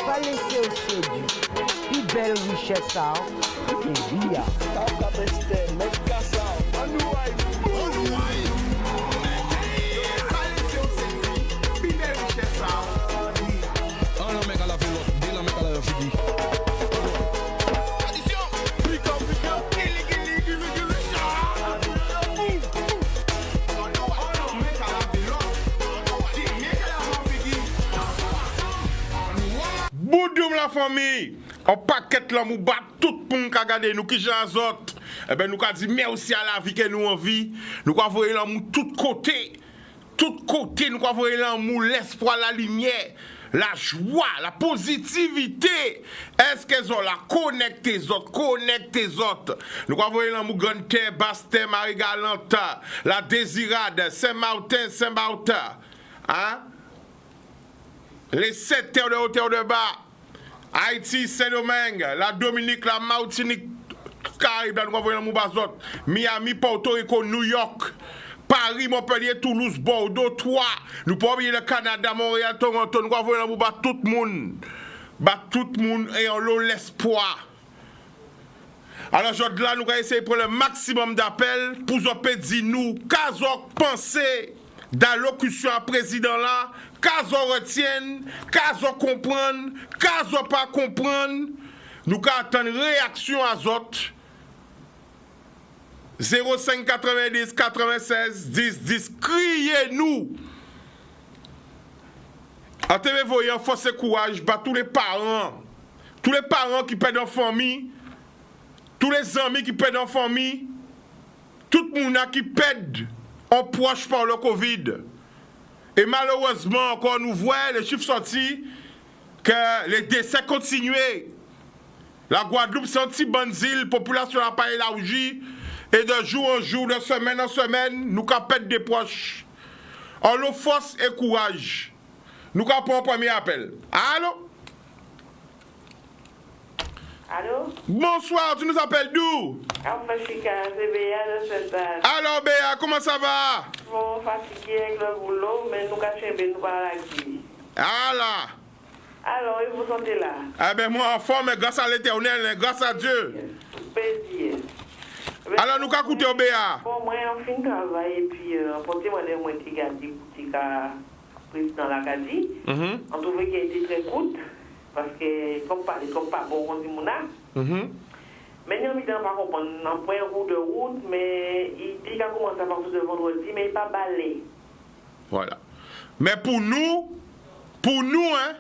Pas laisser au séduit. Plus belle richesse, ça. Et vie. Boudoum la famille, on paquet là mou bat tout pour nous regarder nous qui gens autres. Eh ben nous ka dit merci à la vie que nous en vie. Nous ka voyer là mou tout côté nous ka voyer là mou l'espoir, la lumière, la joie, la positivité. Est-ce qu'elles ont la connecte les autres. Nous ka voyer là mou Grande Terre, Basse-Terre, Marie-Galante, la Désirade, Saint-Martin. Hein? Les 7 terres de haut, terre de bas, Haïti, Saint-Domingue, la Dominique, la Martinique, Caraïbes, nous voyons Moubazot, Miami, Porto Rico, New York, Paris, Montpellier, Toulouse, Bordeaux, Troyes, nous pouvons oublier le Canada, Montréal, Toronto, nous voyons Mouba tout le monde. Tout le monde ayant l'espoir. Alors aujourd'hui, là, nous allons essayer de prendre le maximum d'appels pour dire nous, qu'est-ce que penser d'allocution à président là, qu'est-ce qu'on retienne, qu'est-ce qu'on comprendre, qu'est-ce qu'on pas comprendre. Nous attendons réaction à autres. 05 90 96 10 10. Criez-nous. En TV voyant, force et courage, bah, tous les parents qui perdent en famille, tous les amis qui perdent en famille, tout le monde qui perd en proche par le Covid. Et malheureusement, encore nous voyons les chiffres sortis que les décès continuent. La Guadeloupe, c'est un petit bandil, population n'a pas élargie. Et de jour en jour, de semaine en semaine, nous capons des proches. On nous force et courage. Nous capons un premier appel. Allô? Allô? Bonsoir, tu nous appelles d'où? Enfin, Chica, c'est Béa de cette âge. Alors Béa, comment ça va? Bon, fatigué avec le boulot, mais nous cachons bien, nous pas la vie. Ah là! Alors, et vous sentez là? Eh bien, moi en forme, grâce à l'Éternel, grâce à Dieu. Plaisir. Alors, nous qu'à écouter Béa? Bon, moi, en fin de travail, et puis, en porté, moi, moi, qui a dit, président l'Acadie, on trouvait qu'il a été très courte, parce que, comme pas bon, on dit, mais nous, on ne pas comprendre, on prend un route de route, mais il dit qu'il a commencé à partir de vendredi, mais il n'est pas balayé. Voilà. Mais pour nous, hein?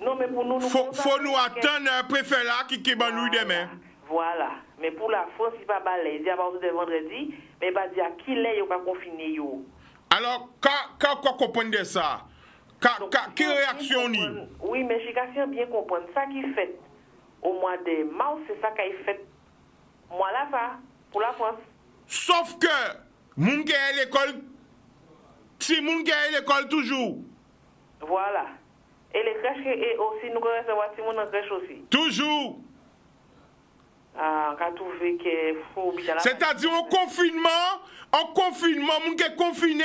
Non, mais pour nous, faut nous attendre un préfet là qui va nous demain. Voilà. Mais pour la France, il n'est pas balayé. Il dit à partir de vendredi, mais il va dire à qui l'est, il va confiner. Alors, quand on comprend de ça, quelle réaction ni? Oui, mais je suis bien comprendre. Ça qui fait au mois de mars, c'est ça qui fait moi là, ça, pour la France. Sauf que, moun qui est à l'école, si moun qui est à l'école toujours. Voilà. Et les crèches, et aussi, nous allons recevoir si moun en crèche aussi. Toujours. Ah, on a trouvé que faut bien. C'est-à-dire au confinement, moun qui est confiné,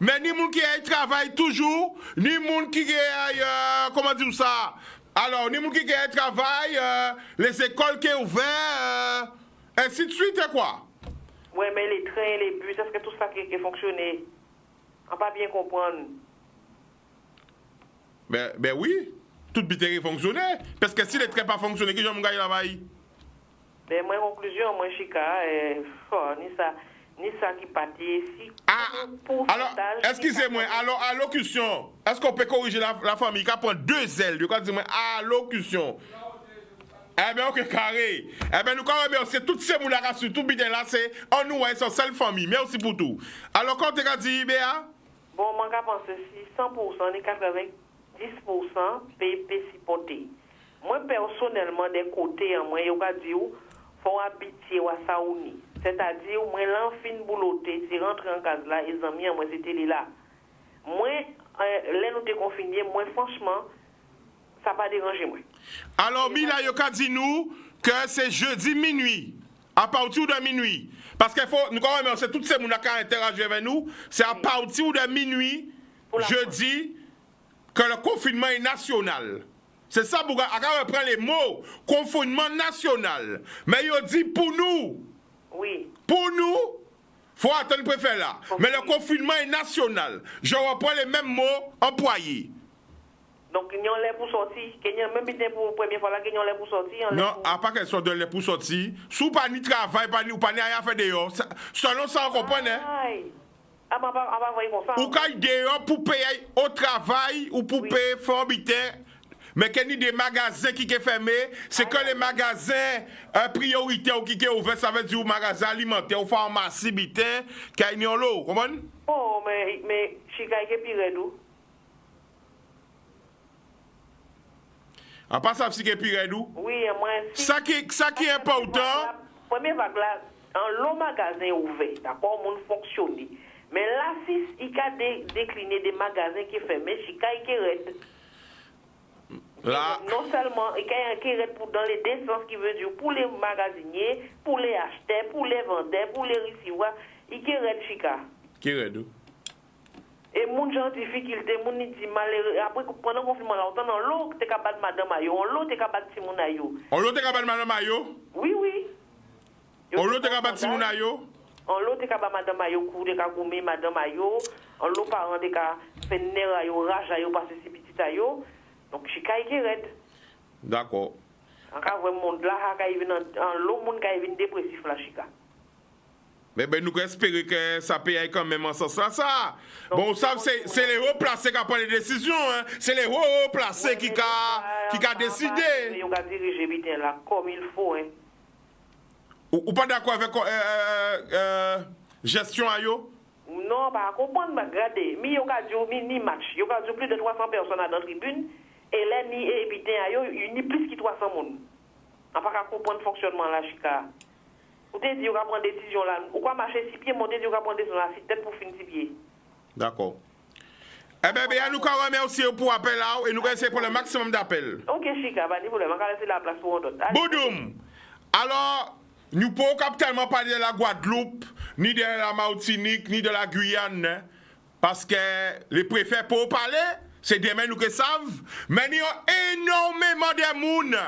mais ni moun qui est travail toujours, ni moun qui est, comment dire ça? Alors, ni moun qui est travail, les écoles qui sont ouvertes, ainsi de suite, et quoi? Oui, mais les trains, les bus, est-ce que tout ça qui fonctionné? On ne pas bien comprendre. Ben oui, tout bité fonctionnait. Parce que si les trains pas fonctionné, qui j'aime gagner la vaille? Ben, moi, conclusion, moi, Chica, ni ça qui partit ici. Alors, excusez-moi, alors, allocution, est-ce qu'on peut corriger la famille qui prend 2 ailes? Je dis, moi, allocution. Eh bien, ok, carré. Eh bien, nous, quand même, c'est toutes ces moulas là, tout bien là, c'est en nous, c'est seule famille. Merci pour tout. Alors, quand tu as dit, Béa? Bon, moi, je pense que si 100%, les 90% PIP supporté. Moi, personnellement, des côtés, moi, je vais dire, il faut habiter à Saouni. C'est-à-dire, moi, l'enfin bouloté, si rentre en case là, ils ont mis, moi, c'était là. Moi, là, nous sommes confinés, moi, franchement, ça n'a pas dérangé, moi. Alors, Mila, il a dit nous que c'est jeudi minuit. À partir de minuit. Parce qu'il faut, nous quand c'est toutes ces gens qui interagissent avec nous, c'est à partir de minuit, jeudi, que le confinement est national. C'est ça, pour reprendre les mots, confinement national. Mais il dit pour nous. Oui. Pour nous, il faut attendre le préfet là. Mais le confinement est national. Je reprends les mêmes mots employés. Donc, il y a l'air pour sortir. Il y a même bien pour la première fois là, il y a l'air pour sortir. Non, à part qu'elle soit de l'air pour sortir. Sous pas ni travail, pas ni ou pas ni rien faire dehors. Selon ça, on comprend, hein? Ah, on va voir comme ça. Ou quand dehors pour payer au travail ou pour payer forbité. Mais qu'il y a des magasins qui sont fermés, c'est que les magasins priorité ou qui sont ouverts, ça veut dire les magasins alimentaires ou pharmacie, qui sont là, vous comprenez? Oh, mais Chica est pire d'où? À part ça, c'est pire d'où? Oui, moi. Ça qui est important. Première vague là, un long magasin ouvert, d'accord, on fonctionne. Mais là, si il y a décliné des magasins qui sont fermés, Chica est raide. Là. Non seulement, il y a un qui est dans les deux sens, qui veut dire pour les magasiniers, pour les acheteurs, pour les vendeurs, pour les receveurs, il y a raide Chica. Qui est raide? Et mon gens difficulté, mon dit malheureux. Après, pendant le confinement, là, on a l'eau, tu es capable de madame Ayo, on l'eau, tu es capable de Simon Ayo. On l'eau, tu es capable de madame Ayo? Oui, oui. On l'eau, tu es capable de Simon Ayo? On l'eau, tu es capable de madame Ayo, cour de Kagoumé, madame Ayo. On l'eau, parent de Ka, fait nerf Ayo, rage Ayo, parce que c'est petit Ayo. Donc, Chica est raide. D'accord. En cas, le monde là, il y a l'eau, monde qui est dépressif, là, Chica. Mais ben, nous espérons que ça paye quand même en sens ça. Bon, ça, c'est les hauts placés qui prennent les décisions. Hein. C'est les hauts placés qui ont décidé. Ils ont dirigé bien là, comme il faut. Hein. Ou pas d'accord avec gestion à yo? Non, pas comprendre, mais regardez. Mais il y a ni match. Il y a plus de 300 personnes dans la tribune. Et là, ni habitant à yo, il y a plus que 300 personnes. On ne peut pas comprendre le fonctionnement là, Chica. Vous avez dit qu'on va prendre des décisions là. Ou quoi marcher 6 pieds, monter, on va prendre des décisions là. C'est peut-être pour finir 6 pieds. D'accord. Eh bien, nous allons remercier pour l'appel là et nous allons essayer pour le maximum d'appels. Ok, Chica, pas de problème. On va laisser la place pour d'autres. Boudoum! Alors, nous ne pouvons pas tellement parler de la Guadeloupe, ni de la Martinique, ni de la Guyane, hein, parce que les préfets pour parler, c'est des gens qui savent, mais il y a énormément de monde.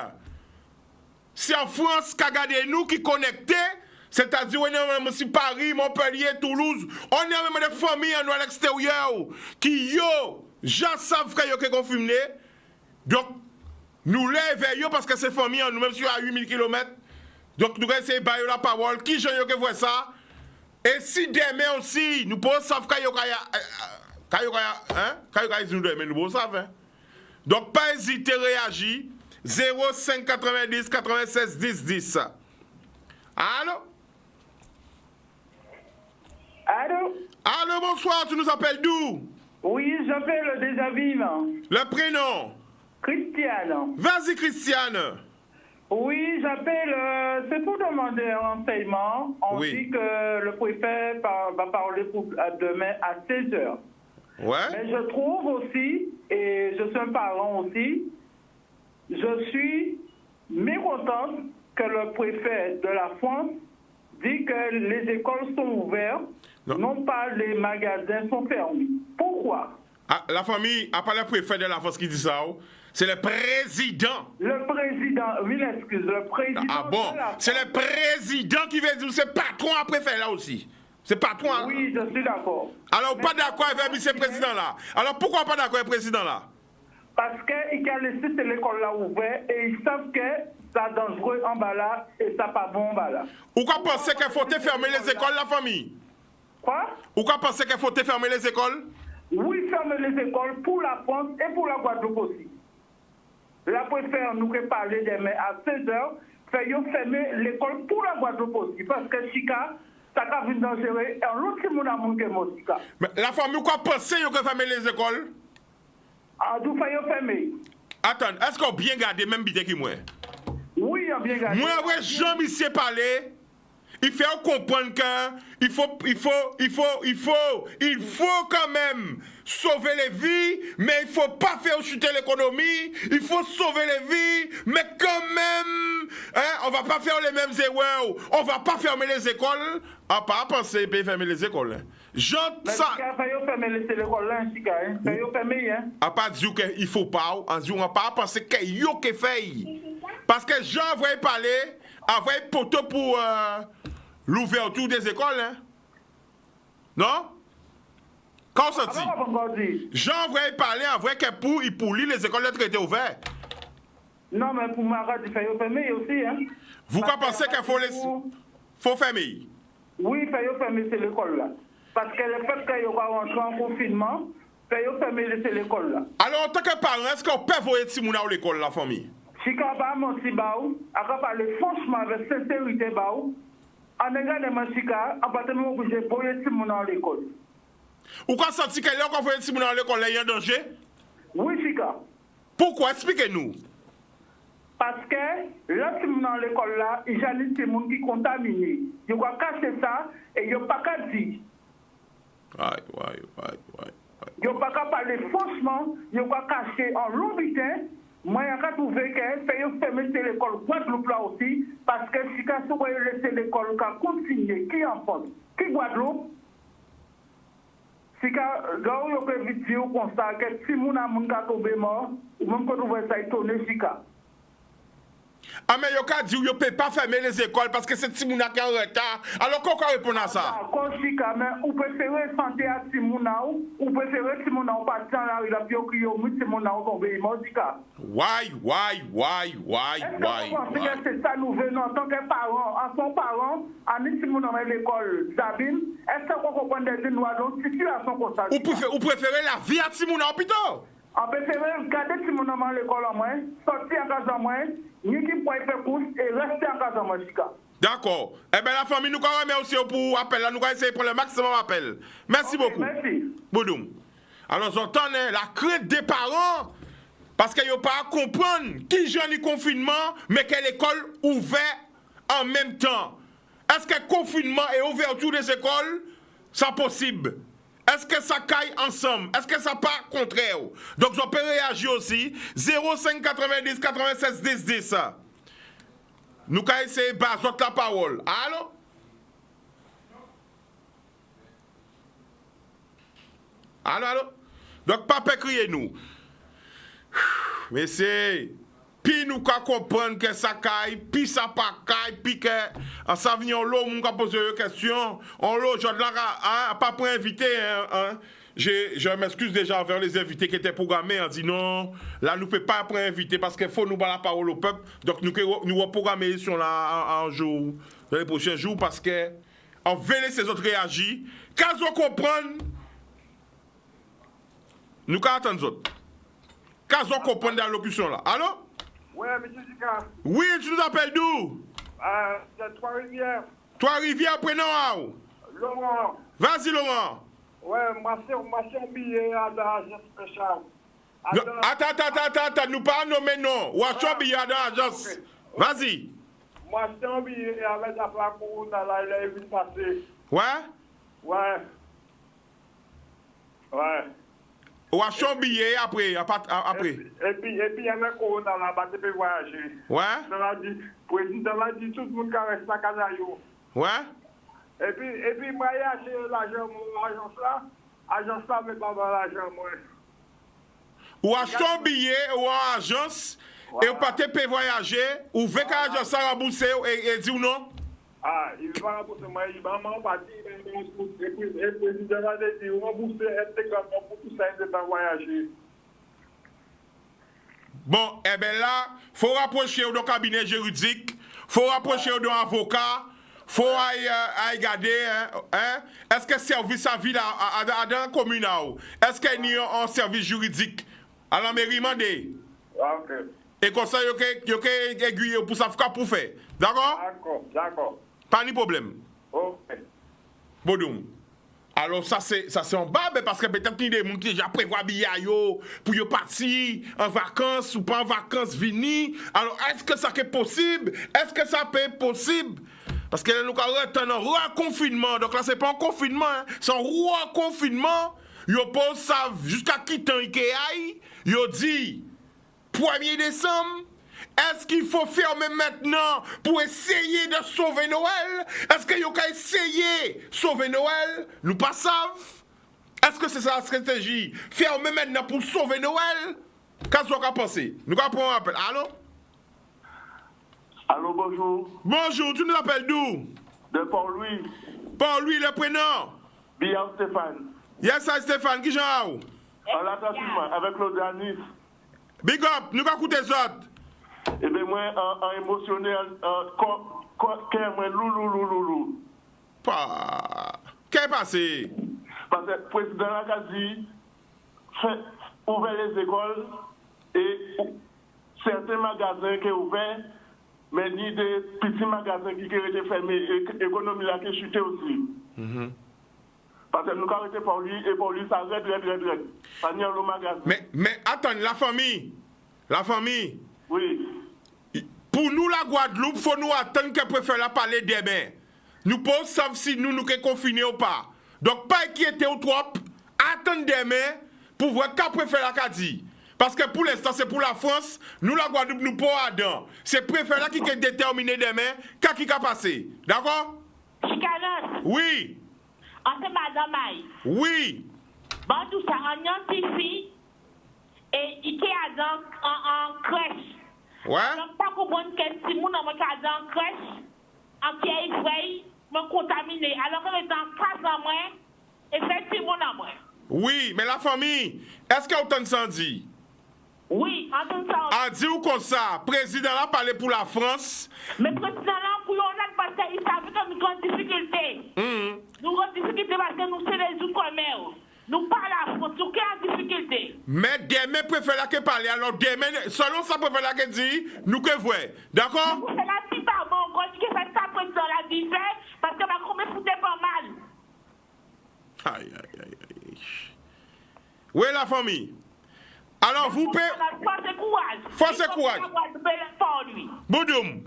C'est en France qui a gardé nous qui connectés, c'est-à-dire on est aussi Paris, Montpellier, Toulouse, on est même des familles à l'extérieur qui gens savent qu'ils sont confinés. Donc nous lèvons parce que ces familles nous même sur à 8000 km. Donc nous allons essayer de bailler la parole qui gens qui voient ça. Et si demain aussi nous pouvons savoir qu'ils nous demain nous pouvons savoir. Donc pas hésiter à réagir. 05 90 96 10 10. Allô? Allô? Allô, bonsoir, tu nous appelles d'où? Oui, j'appelle déjà vivant. Le prénom? Christiane. Vas-y, Christiane. Oui, j'appelle, c'est pour demander un renseignement. On dit que le préfet va parler pour demain à 16h. Ouais. Mais je trouve aussi, et je suis un parent aussi, je suis mécontente que le préfet de la France dit que les écoles sont ouvertes, non pas les magasins sont fermés. Pourquoi? La famille, à part le préfet de la France qui dit ça, c'est le président. Le président, oui, excuse, le président. Ah bon? C'est le président qui veut dire, c'est patron à préfet là aussi. C'est patron. Oui, je suis d'accord. Alors, pas d'accord avec ce président-là. Alors, pourquoi pas d'accord avec le président-là? Parce qu'il a laissé l'école là ouverte et ils savent que ça dangereux en bas là et ça pas bon en bas là. Ou quoi penser qu'il faut fermer les écoles, la famille? Quoi? Ou quoi penser qu'il faut fermer les écoles? Oui, fermer les écoles pour la France et pour la Guadeloupe aussi. La préfère nous parler demain à 16h, fermer l'école pour la Guadeloupe aussi. Parce que Chica, ça a vu dangereux et l'autre monde a monté Chica. Mais la famille, quoi penser qu'il faut fermer les écoles? Ah, d'où faut fermer? Attends, est-ce qu'on a bien gardé même bité qui moi? Oui, on a bien gardé. Moi, ouais, Jean-Michel parler. Il faut comprendre qu'il faut quand même sauver les vies, mais il ne faut pas faire chuter l'économie. Il faut sauver les vies, mais quand même, hein, on va pas faire les mêmes erreurs. On va pas fermer les écoles. On pas penser de fermer les écoles. Hein. Mais Ça. Chica, faut fermer l'école là, Chica. Faut fermer, hein. On pas dire qu'il faut pas. On dit on pas penser qu'il y a que fait. Parce que Jean va parler, avec poteau pour l'ouverture des écoles. Hein. Non? Quand on se dit? Jean va parler en vrai que pour lui, les écoles doivent être ouvertes. Non, mais pour Marat, il faut fermer aussi. Hein. Vous pensez qu'il faut fermer? Oui, il faut fermer l'école là. Parce que le fait qu'il va rentrer en confinement, il faut fermer l'école là. Alors, en tant que parent, est-ce qu'on peut voir si mon à l'école, la famille? Si on ne pas mentir, on va parler franchement avec sincérité. En regardant Chica, à partir du moment où j'ai voyé si mon à l'école. Ou quand senti que là, quand vous voyez si mon à l'école, il y a un danger? Oui, Chica. Pourquoi? Expliquez-nous. Parce que là, si mon à l'école là, il y a des gens qui sont contaminés. Ils vont cacher ça et ils ne vont pas dire. Ils ne vont pas parler franchement, ils vont cacher en long butin. Moi, je trouve que faut fermer l'école Guadeloupe là aussi, parce que si vous laissez l'école continuer, qui en fait? Qui Guadeloupe? Si vous avez vite dire comme ça, que si vous avez tombé mort, ou même que vous avez étonné, Chica. Ah, mais vous avez dit que vous ne pouvez pas fermer les écoles parce que c'est Timouna qui est en retard. Alors, comment répondre à ça? D'accord, Chica, mais vous préférez santé à Timouna, ou préférez Timouna partir dans la rue, la pire que vous, Timouna tomber mort, Chica. Why? Est-ce que vous pensez que c'est ça nous venons en tant que parents, en tant que parents, en Timouna dans l'école, Sabine? Est-ce que vous comprenez des noirs dans une situation comme ça? Vous préférez la vie à Timouna plutôt? On préfère garder Timouna dans l'école en moins, sortir en casa en moins, ni qui pourrait faire course et rester en casa en moins, Chica. D'accord. Eh bien, la famille, nous remercions aussi pour l'appel. Nous allons essayer pour le maximum d'appels. Merci beaucoup. Merci. Boudoum. Alors, j'entends la crainte des parents parce qu'ils n'ont pas à comprendre qui gère le confinement, mais que l'école ouverte en même temps. Est-ce que le confinement et ouverture des écoles, c'est possible? Est-ce que ça caille ensemble? Est-ce que ça part contraire? Donc, je peux réagir aussi. 05 90 96 10 10. Nous allons essayer de baser la parole. Allô? Allô? Donc, papa, criez-nous. Mais c'est... Puis nous allons comprendre que ça caille, puis ça pas caille, puis que en s'avenir l'eau, nous allons poser une question. On l'eau, je n'ai pas pour inviter. Je m'excuse déjà envers les invités qui étaient programmés. On dit non, là nous ne pouvons pas pour inviter parce qu'il faut nous battre la parole au peuple. Donc nous reprogrammer sur un jour, dans les prochains jours, parce que on veut laisser les autres réagir. Quand on comprend, nous allons attendre les autres. Quand on comprend dans l'allocution là. Allô? Oui, M. Zika. Oui, tu nous appelles d'où? C'est Trois-Rivières. Trois-Rivières, prénom. Laurent. Vas-y, Laurent. Ouais, moi, c'est un billet à l'agence spéciale. Attends, nous pas nommer non. Ou à choix billet à l'agence. Vas-y. Moi, c'est un billet avec la plaque rouge dans la lèvre passée. Ouais? Ouais. Ou à choix billet après. Et puis, il y a un corona là-bas, tu peux voyager. Ouais? Le président l'a dit, tout le monde caresse la canaille. Ouais? Et puis, moi, j'ai acheté l'argent, mon agence là, mais pas l'argent, moi. Ou à choix billet ou à agence. Et ou pas te payer voyager. Ou veut que l'agence a remboursé et dit ou non? Ah, il va rembourser, moi, il va m'embarquer. Et puis, le président l'a dit, rembourser intégralement pour tout ça, il va voyager. Bon, eh bien là, il faut rapprocher au cabinet juridique, il faut rapprocher au avocat, il faut aller regarder, hein? Est-ce que le service à ville dans la commune, est-ce qu'il y a un service juridique à la mairie mandé? Ok. Et comme ça, il y a aiguille pour ça pour faire. D'accord? D'accord. Pas de problème. Ok. Bodoum. Alors ça c'est en bas, parce que peut-être qu'il y a des gens qui déjà prévoient billet pour partir en vacances ou pas en vacances venir. Alors est-ce que ça est possible? Est-ce que ça peut être possible? Parce que là nous avons un reconfinement. Donc là c'est pas un confinement, hein. C'est un reconfinement. Ils posent ça jusqu'à quitter Ikea. Ils dit 1er décembre. est-ce qu'il faut fermer maintenant pour essayer de sauver Noël? Est-ce qu'il y a essayer de sauver Noël? Nous pas savons. Est-ce que c'est ça la stratégie? Fermer maintenant pour sauver Noël? Qu'est-ce qu'on a pensé? Nous allons prendre un appel. Allô? Allô, bonjour. Bonjour, tu nous appelles d'où? De Paul-Louis. Paul-Louis, le prénom? Bien Stéphane. Yes, I Stéphane, qui j'en On l'attend avec le Danis. Big up, nous allons écouter ça. Eh bien, moi, en émotionnel, moi, loulou. Qu'est-ce qui est passé? Parce que le président a dit, ouvert les écoles et certains magasins qui sont ouverts, mais ni des petits magasins qui ont été fermés, l'économie a chuté aussi. Parce que nous avons été pour lui, et pour lui, ça arrête. Ça n'y a le magasin. Mais attends, la famille. Oui. Pour nous, la Guadeloupe, il faut nous attendre qu'elle préfère la parler demain. Nous ne savons pas si nous sommes confinés ou pas. Donc, pas inquiéter ou trop, attendre demain pour voir qu'elle préfère la dire. Parce que pour l'instant, c'est pour la France, nous, la Guadeloupe, nous pas dedans. C'est préfère là qui est déterminé demain, qu'est-ce qui va passer. D'accord? Chicanos. Oui. On se madame Maï. Oui. Bon, tout ça, on identifie et il est en crèche. Ouais. Donc, pas comprendre que si mon homme est en crèche, en qui est effrayé, me contaminé. Alors que est en face en moi, effectivement, en moi. Oui, mais la famille, est-ce qu'il y a autant de samedi? Oui, entend ça. A dit ou comme ça, président a parlé pour la France. Mais président là, pour nous, parce qu'il savait que nous avons des difficultés. Nous avons des difficultés parce que nous sommes les outre-mer. Nous pas la France, nous avons des difficultés. Mais demain, préfère que parler. Alors demain, selon ça, préfère que dit, nous que voyons. D'accord? C'est la petite bon, on dit que c'est ça, président la dit parce que ma commun foutait pas mal. Aïe. Oui, la famille. Alors, vous pouvez... Force courage. Boudoum.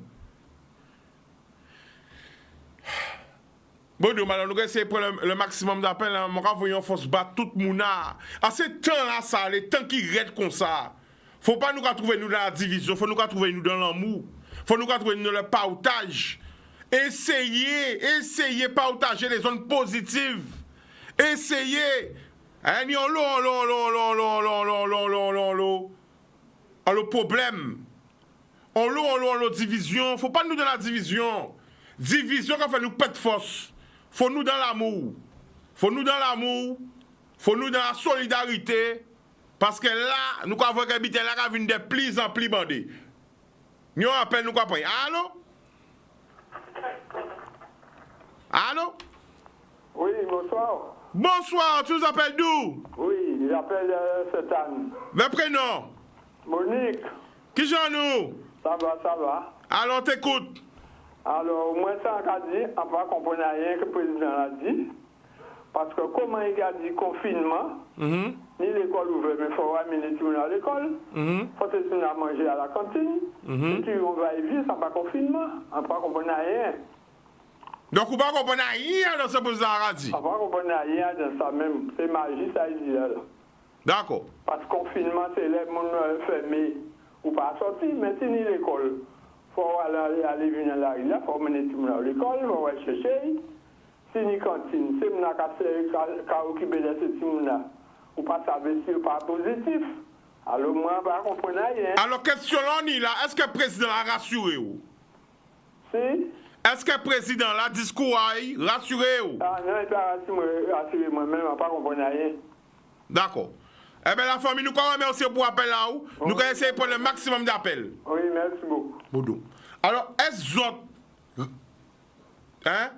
Alors nous allons essayer de prendre le maximum d'appels. Nous allons force battre tout le monde. À ce temps-là, ça, les temps qui restent comme ça, faut pas nous trouver nous dans la division, faut nous trouver nous dans l'amour, faut nous trouver nous dans le partage. Essayez de partager les zones positives. Essayez. Le problème. On l'eau division. Faut pas nous dans la division. Division qui fait nous perdre force. Faut nous dans l'amour. Faut nous dans l'amour. Faut nous dans la solidarité. Parce que là, nous avons habité là, qui de plus en plus bandés. Nous appelle nous quoi. Allô? Oui, bonsoir. Bonsoir, tu nous appelles d'où? Oui, j'appelle Stéphane. Le prénom? Monique. Qui j'en nous? Ça va. Alors, t'écoute. Alors, moi, ça a dit, on ne va pas comprendre rien que le président a dit. Parce que comment il a dit confinement, ni l'école ouverte, mais il faut amener tout le monde à l'école. Il faut que tout le monde manger à la cantine. Si on va y vivre, ça pas confinement. On ne va pas comprendre rien. Donc, on ne va pas comprendre rien dans ce que vous avez dit. On ne va pas comprendre rien dans ça même. C'est magie, ça il dit là. D'accord. Parce que confinement, c'est les gens fermés ou pas sortir, mais c'est ni l'école. Il faut aller venir là, il faut mener tout le monde à l'école, il faut aller chercher. C'est ni cantine, c'est mon qui a occupé de ce team-là. Ou pas savoir si c'est pas positif. Alors, moi, je ne vais pas comprendre rien. Alors, question là, est-ce que le président a rassuré ou? Si? Est-ce que le président a discours a rassuré ou? Ah non, il n'a pas rassuré moi-même, je ne vais pas comprendre rien. D'accord. Eh bien, la famille, nous remercions pour l'appel là où. Nous allons essayer de prendre le maximum d'appels. Oui, merci beaucoup. Boudou. Alors, est-ce que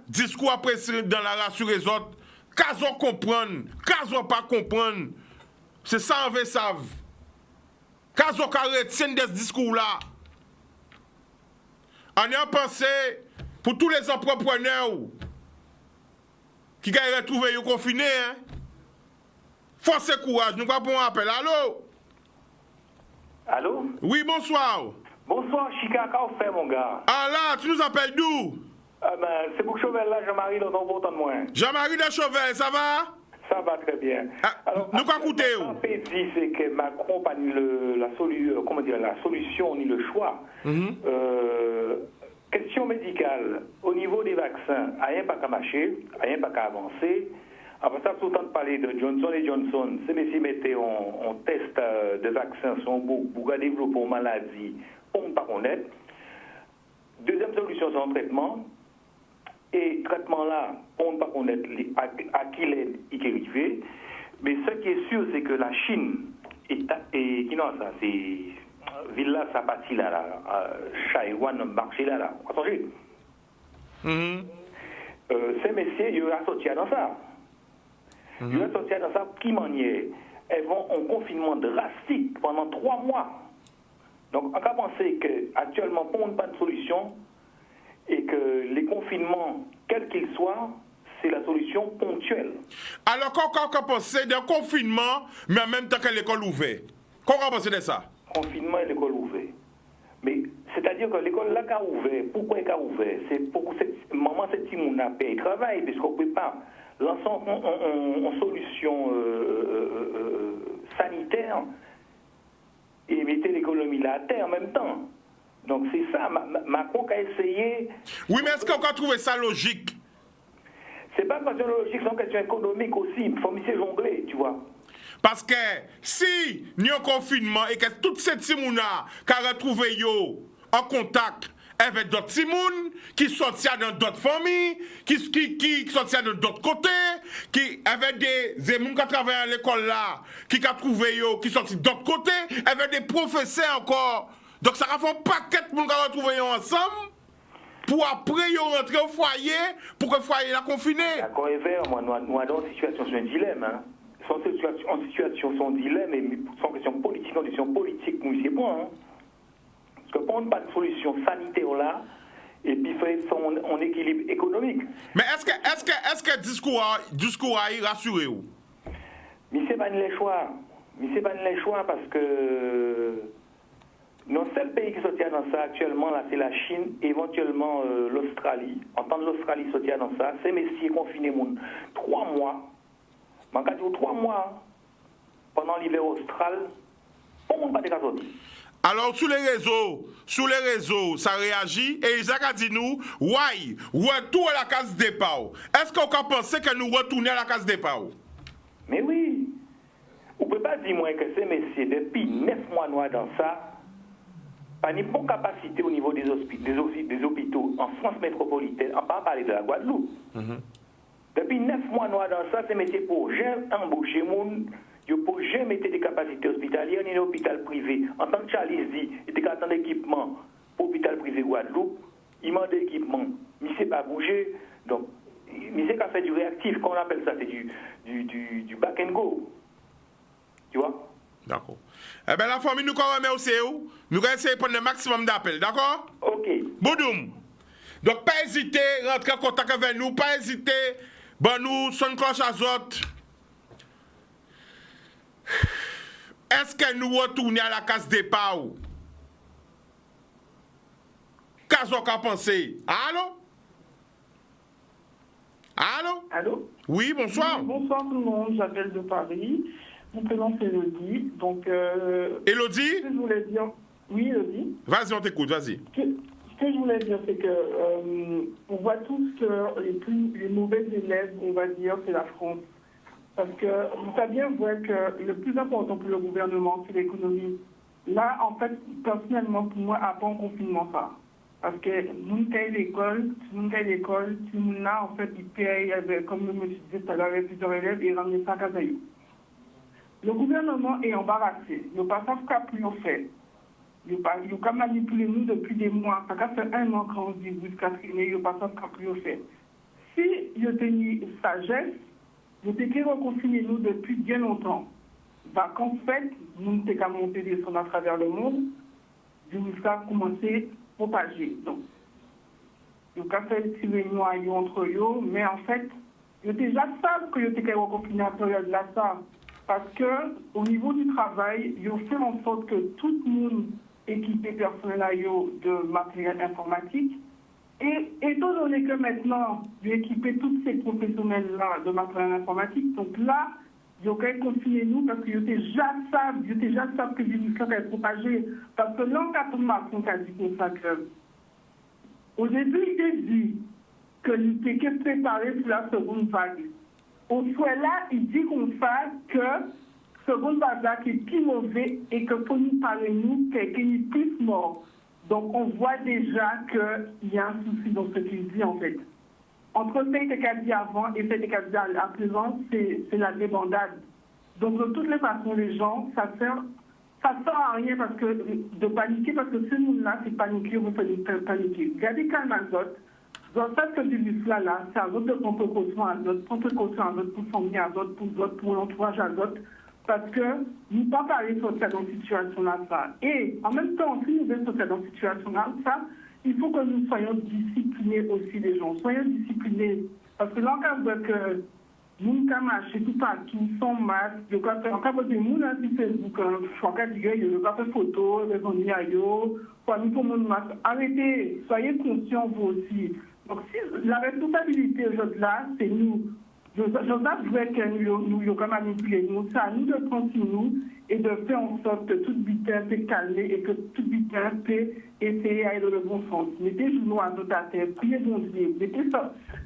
discours après dans la rassurer les autres, qu'elles comprendre, qu'elles pas comprendre, c'est ça on veut savoir. Qu'elles retiennent de ce discours-là. On a pensé pour tous les entrepreneurs qui ont retrouvé confinés, force et courage, nous allons prendre un appel. Allô? Allô? Oui, bonsoir. Bonsoir, Chica, qu'est-ce que fait, mon gars? Ah là, tu nous appelles d'où? C'est pour Chauvel, là, Jean-Marie, dans ton beau temps de moi. Jean-Marie de Chauvel, ça va? Ça va très bien. Nous qu'à écouter. Ce qu'on peut dire, c'est que Macron pas ni la solution ni le choix. Question médicale, au niveau des vaccins, rien pas qu'à marcher, rien pas qu'à avancer. Après ça, tout le temps de parler de Johnson & Johnson, ces messieurs mettaient en test de vaccins sur pour développer une maladie, on ne pas connaître. Deuxième solution, c'est un traitement. Et traitement là, on ne pas connaître à qui l'aide est arrivé. Mais ce qui est sûr, c'est que la Chine et qui non ça, c'est Villa Sapati là, Taïwan marché là, attendez. Ces messieurs, ils sont associés dans ça. Ils sont associés dans ça. Qui manière? Elles vont en confinement drastique pendant 3 mois. Donc, on va penser qu'actuellement, on n'a pas de solution et que les confinements, quels qu'ils soient, c'est la solution ponctuelle. Alors, quand on a pensé d'un confinement, mais en même temps que l'école ouverte, quand on a pensé de ça? Confinement et l'école ouverte. Mais c'est-à-dire que l'école là qu'a ouvert, pourquoi elle a ouvert? C'est pour que maman, cette petit moun a payé travail, parce qu'on ne peut pas lancer en solution sanitaire et mettre l'économie là à terre en même temps. Donc c'est ça, Macron a essayé. Oui, mais est-ce qu'on a trouvé ça logique? C'est pas une question logique, c'est une question économique aussi. Il faut essayer jongler, tu vois. Parce que si nous avons un confinement et que toute cette Timouna qui a retrouvé yo en contact avec d'autres Timounes qui sortent dans d'autres familles, qui sortent de d'autres côtés, qui avec des gens qui travaillent à l'école là, qui a trouvé yo, qui sortent d'autres côtés, avec des professeurs encore. Donc ça va faire un paquet de monde qui a retrouvé yo ensemble pour après yo rentrer au foyer pour que le foyer la confiné. D'accord, Ever, moi, nous avons une situation, c'est un dilemme. Hein. En situation, son dilemme, et sans question politique, en question politique, nous, c'est bon. Hein. Parce que pour pas de solution sanitaire là, et puis il faut un équilibre économique. Mais est-ce que discours a rassuré vous? Mais c'est pas le choix. Mais c'est pas le choix parce que nos seuls pays qui sortent dans ça actuellement, là, c'est la Chine, éventuellement l'Australie. En tant que l'Australie sortit dans ça, c'est messieurs confinés 3 mois. Mais quand tu 3 mois pendant l'hiver austral, on ne peut pas dégager. Alors, sur les réseaux, ça réagit et Isaac a dit nous, ouais, retour à la case départ. Est-ce qu'on peut penser que nous retournons à la case départ? Mais oui. On ne peut pas dire moi que ces messieurs, depuis 9 mois noirs dans ça, pas ni bonne capacité au niveau des hôpitaux en France métropolitaine, on ne pas parler de la Guadeloupe. Depuis 9 mois noirs dans ça, ces messieurs pour jamais embaucher moun. Il ne peut jamais mettre des capacités hospitalières ni l'hôpital privé. En tant que Charles dit, il était qu'à d'équipement pour l'hôpital privé Guadeloupe, il manque d'équipement. Mais c'est pas bouger. Donc, mais c'est qu'à faire du réactif, qu'on appelle ça, c'est du back and go. Tu vois? D'accord. Eh bien, la famille, nous remet aussi où? Nous allons essayer de prendre le maximum d'appels, d'accord? Ok. Boudoum. Donc, pas hésiter, rentrer en contact avec nous, pas hésiter, nous, son cloche à autres. Est-ce que nous retournons à la case départ? Qu'est-ce qu'on a pensé? Allô? Allô? Allô? Oui, bonsoir. Oui, bonsoir tout le monde, j'appelle de Paris. Mon prénom c'est Elodie. Donc, Elodie? ce que je voulais dire... Oui, Elodie. Vas-y, on t'écoute, vas-y. Ce que je voulais dire, c'est que on voit tous que les mauvais élèves, on va dire, c'est la France. Parce que vous savez bien que le plus important pour le gouvernement, c'est l'économie. Là, en fait, personnellement, pour moi, à bon confinement, ça. Parce que nous payons l'école, tout le monde là, en fait, il paye, comme le monsieur disait tout à l'heure, plusieurs élèves, et ramener ça à casa. Le gouvernement est embarrassé. Il ne sait pas ce qu'il a fait. Il a manipulé nous depuis des mois. Ça fait 1 an quand on dit jusqu'à traîner, il ne sait pas ce qu'il a fait. Si il a tenu sagesse, nous avons reconfiné nous depuis bien longtemps. Vacances faites, nous avons monté des sons à travers le monde, jusqu'à commencer à propager. Donc, nous avons fait des petits réunions entre eux, mais en fait, ils déjà savent que nous avons reconfiné à la période là, ça. Parce qu'au niveau du travail, ils ont fait en sorte que tout le monde équipé personnel de matériel informatique, Et étant donné que maintenant, j'ai équipé tous ces professionnels-là de matériel informatique, donc là, ils ont continué nous parce qu'ils étaient déjà savent que le virus va être propagé. Parce que l'encadrement a dit comme ça que, au début, il était dit que nous étions préparés pour la seconde vague. Au souhait là, il dit qu'on fasse que seconde vague là qui est plus mauvais et que pour nous parler nous, qu'il y ait plus mort. Donc, on voit déjà qu'il y a un souci dans ce qu'il dit, en fait. Entre ce qui était dit avant et ce qui était dit à présent, c'est la débandade. Donc, de toutes les façons, les gens, ça sert à rien de paniquer, parce que ce monde-là, c'est paniquer, on veut paniquer. Regardez calme à d'autres. Dans ce virus-là, c'est à d'autres de prendre précaution à d'autres, pour famille à d'autres, pour l'entourage à d'autres. Parce que nous ne pouvons pas aller sur cette situation-là. Et en même temps, si nous sommes sur cette situation-là, il faut que nous soyons disciplinés aussi, les gens. Soyons disciplinés. Parce que là, on voit que nous avons marché tout partout, sans masque. On a fait des gens sur Facebook, je crois qu'il y a des photos, des gens pour nous masque. Arrêtez, soyez conscients vous aussi. Donc, si la responsabilité aujourd'hui, c'est nous. Je vrai que nous avons manipulé. C'est à nous de prendre sur nous et de faire en sorte que toute vitesse peut calmer et que toute vitesse peut essayer d'aller dans le bon sens. Mettez genoux à notre terre, priez bon Dieu.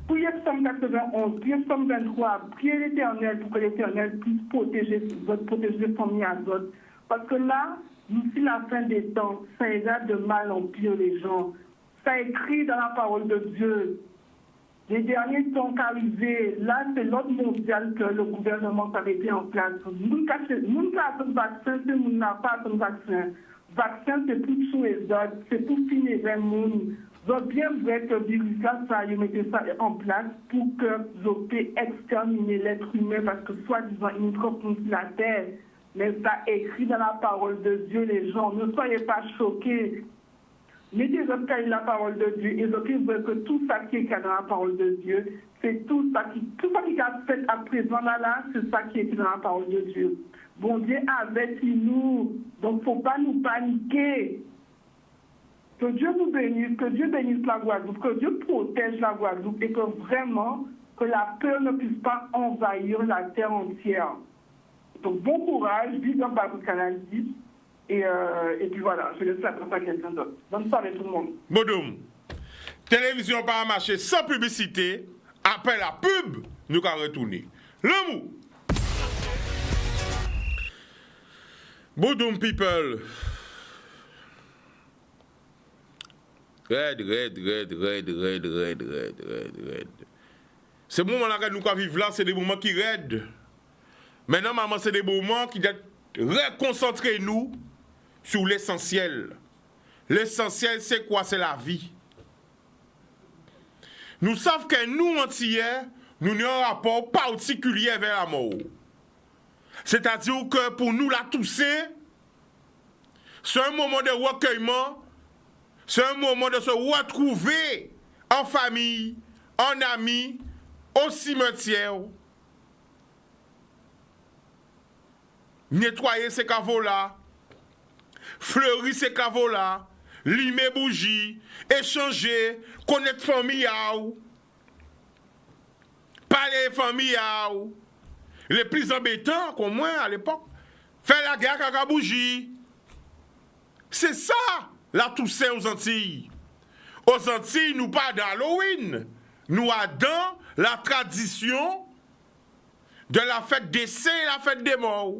Priez Psaume 91, priez Psaume 23, priez l'Éternel pour que l'Éternel puisse protéger famille à d'autres. Parce que là, d'ici la fin des temps, ça ira de mal en pire les gens. Ça écrit dans la parole de Dieu. Les derniers temps qu'arrivés, là, c'est l'ordre mondial que le gouvernement a mis en place. Nous qui avons un vaccin, c'est nous n'a pas un vaccin. Vaccin, c'est pour tuer les autres, c'est pour finir le monde. Donc, bien vrai que le virus, là, ça a mis ça en place pour que vous puissiez exterminer l'être humain parce que, soi-disant, il nous trompe sur la terre. Mais ça écrit dans la parole de Dieu, les gens. Ne soyez pas choqués. Mettez la parole de Dieu et donc ils veulent que tout ça qui est dans la parole de Dieu, c'est tout ça qui a fait à présent là, c'est ça qui est dans la parole de Dieu. Bon Dieu avertit nous, donc il ne faut pas nous paniquer. Que Dieu nous bénisse, que Dieu bénisse la Guadeloupe, que Dieu protège la Guadeloupe et que vraiment, que la peur ne puisse pas envahir la terre entière. Donc bon courage, vive dans Bakou Canal 10. Et puis voilà, je laisse la place à quelqu'un d'autre. Bonne soirée tout le monde. Bodoum, télévision pas marché sans publicité. Après la pub, nous allons retourner. Le mot. Bodoum people. Red. Ces moments-là que nous vivons là, c'est des moments qui raident. Maintenant, maman, c'est des moments qui doivent reconcentrer nous sur l'essentiel. L'essentiel, c'est quoi? C'est la vie. Nous savons que nous, entiers, nous n'avons un rapport particulier vers la mort. C'est-à-dire que pour nous, la Toussaint, c'est un moment de recueillement, c'est un moment de se retrouver en famille, en amis, au cimetière. Nettoyer ces caveaux-là, fleurir ces caveaux-là, limer bougies, échanger, connaître famille, parler famille. Les plus embêtants, comme moi à l'époque, faire la guerre avec la bougie. C'est ça, la Toussaint aux Antilles. Aux Antilles, nous pas d'Halloween, nous dans la tradition de la fête des saints et la fête des morts.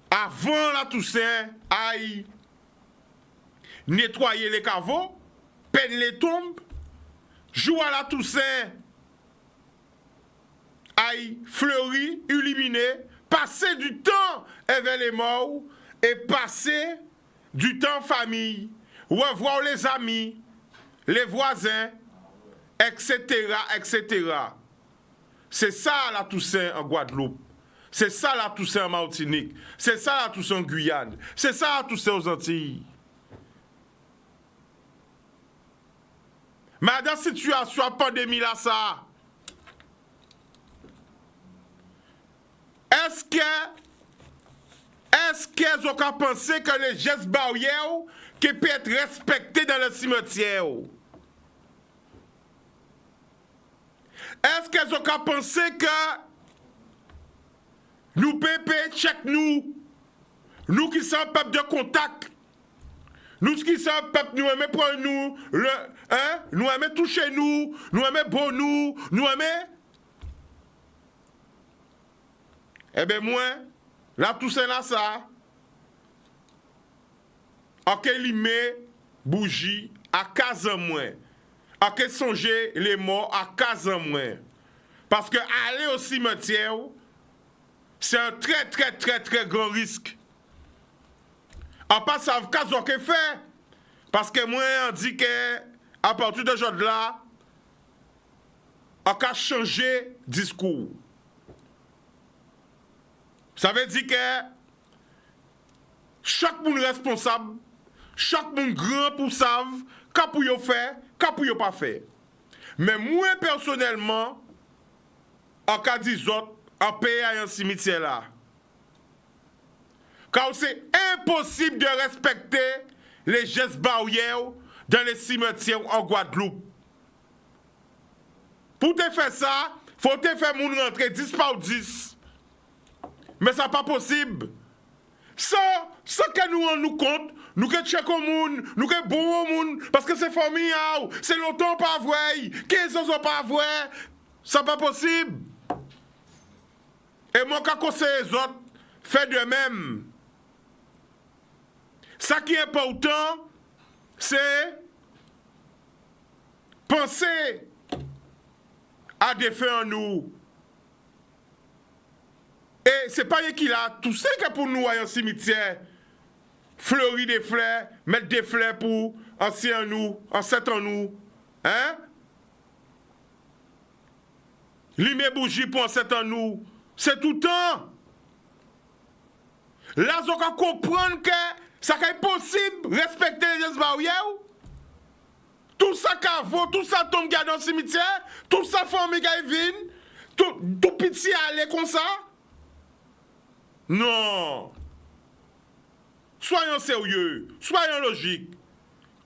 Avant la Toussaint, aïe, nettoyer les caveaux, peindre les tombes, jouer à la Toussaint, aïe, fleurir, illuminer, passer du temps avec les morts et passer du temps famille, revoir les amis, les voisins, etc., etc. C'est ça la Toussaint en Guadeloupe. C'est ça la Toussaint en Martinique. C'est ça la Toussaint en Guyane. C'est ça la Toussaint aux Antilles. Mais dans la situation de pandémie là, ça, est-ce qu'elles ont qu'à penser que les gestes barrières qui peuvent être respectés dans le cimetière? Est-ce qu'elles ont qu'à penser que nous pépé, check nous qui sommes peuple de contact, nous qui sommes peuple, nous aimons prendre nous, nous aimons toucher nous aimons bon nous aimons. Eh bien moi, là tout c'est là ça. Ok, limé bougie à 15 ans moins. Ok, songer les morts à 15 ans moins. Parce que aller au cimetière, c'est un très très très très grand risque. En pas savent qu'à ce que fait. Parce que moi, on dit que à partir de aujourd'hui là, on a changé discours. Ça veut dire que chaque monde responsable, chaque monde grand pour savent qu'à pour yo faire, qu'à pour yo pas faire. Mais moi personnellement, en cas des autres, en paye à un cimetière là. Car c'est impossible de respecter les gestes barrières dans les cimetières en Guadeloupe. Pour te faire ça, faut te faire moun rentrer 10 par 10. Mais ça pas possible. Ça que nous en nous compte, nous que check au monde, nous que bon au monde, parce que c'est famille, c'est longtemps pas vrai, 15 ans pas vrai, ça pas possible. Et moi, quand conseille les autres, fait de même. Ça qui est important, c'est penser à défaire nous. Et c'est pas qu'il a tout ça que pour nous à un cimetière, fleurir des fleurs, mettre des fleurs pour ancien nous, ancêtre en nous. Hein? Limer bougie pour ancêtre en nous. C'est tout le temps. Là, on va comprendre que ça est possible respecter les gestes barrières. Tout ça vaut, tout ça tombe dans le cimetière, tout ça famille qui vient, tout petit aller comme ça. Non. Soyons sérieux, soyons logiques.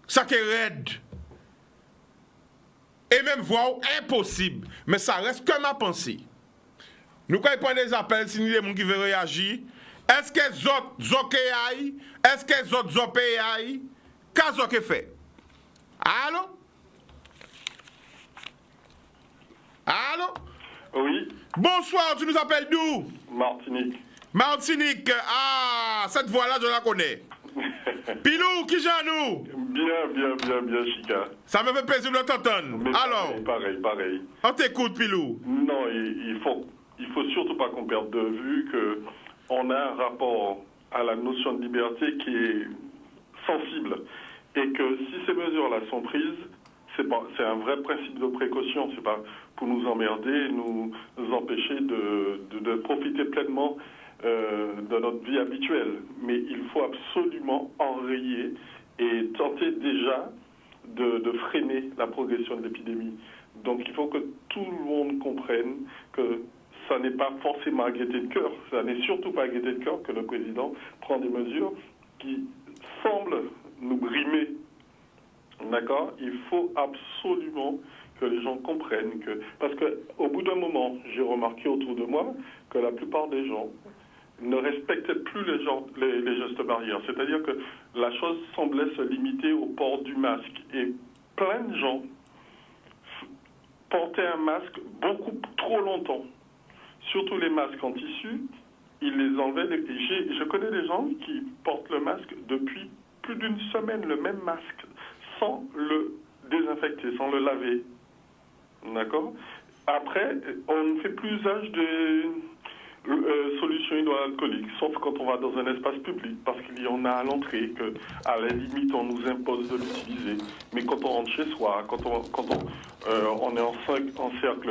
Ça qui est raide. Et même voir impossible. Mais ça reste que ma pensée. Nous quand prendre des appels, si nous les gens qui veulent réagir, est-ce que les autres ont est-ce que les autres ont payé? Qu'est-ce que fait? Allô? Allô? Oui, Bonsoir, tu nous appelles d'où? Martinique. Martinique, ah, cette voix-là, je la connais. Pilou, qui j'en nous? Bien, Chica. Ça me fait plaisir de t'entendre. Mais Alors, pareil. on t'écoute, Pilou. Non, il faut surtout pas qu'on perde de vue que on a un rapport à la notion de liberté qui est sensible et que si ces mesures-là sont prises, c'est un vrai principe de précaution. C'est pas pour nous emmerder, nous empêcher de profiter pleinement de notre vie habituelle. Mais il faut absolument enrayer et tenter déjà de freiner la progression de l'épidémie. Donc il faut que tout le monde comprenne que ça n'est pas forcément à gaieté de cœur, ça n'est surtout pas à gaieté de cœur que le président prend des mesures qui semblent nous brimer. D'accord? Il faut absolument que les gens comprennent que... Parce qu'au bout d'un moment, j'ai remarqué autour de moi que la plupart des gens ne respectaient plus les gestes barrières. C'est-à-dire que la chose semblait se limiter au port du masque. Et plein de gens portaient un masque beaucoup trop longtemps. Surtout les masques en tissu, ils les enlevaient. Je connais des gens qui portent le masque depuis plus d'une semaine, le même masque, sans le désinfecter, sans le laver. D'accord? Après, on ne fait plus usage des solutions hydroalcooliques, sauf quand on va dans un espace public, parce qu'il y en a à l'entrée, que à la limite on nous impose de l'utiliser. Mais quand on rentre chez soi, quand on est en cercle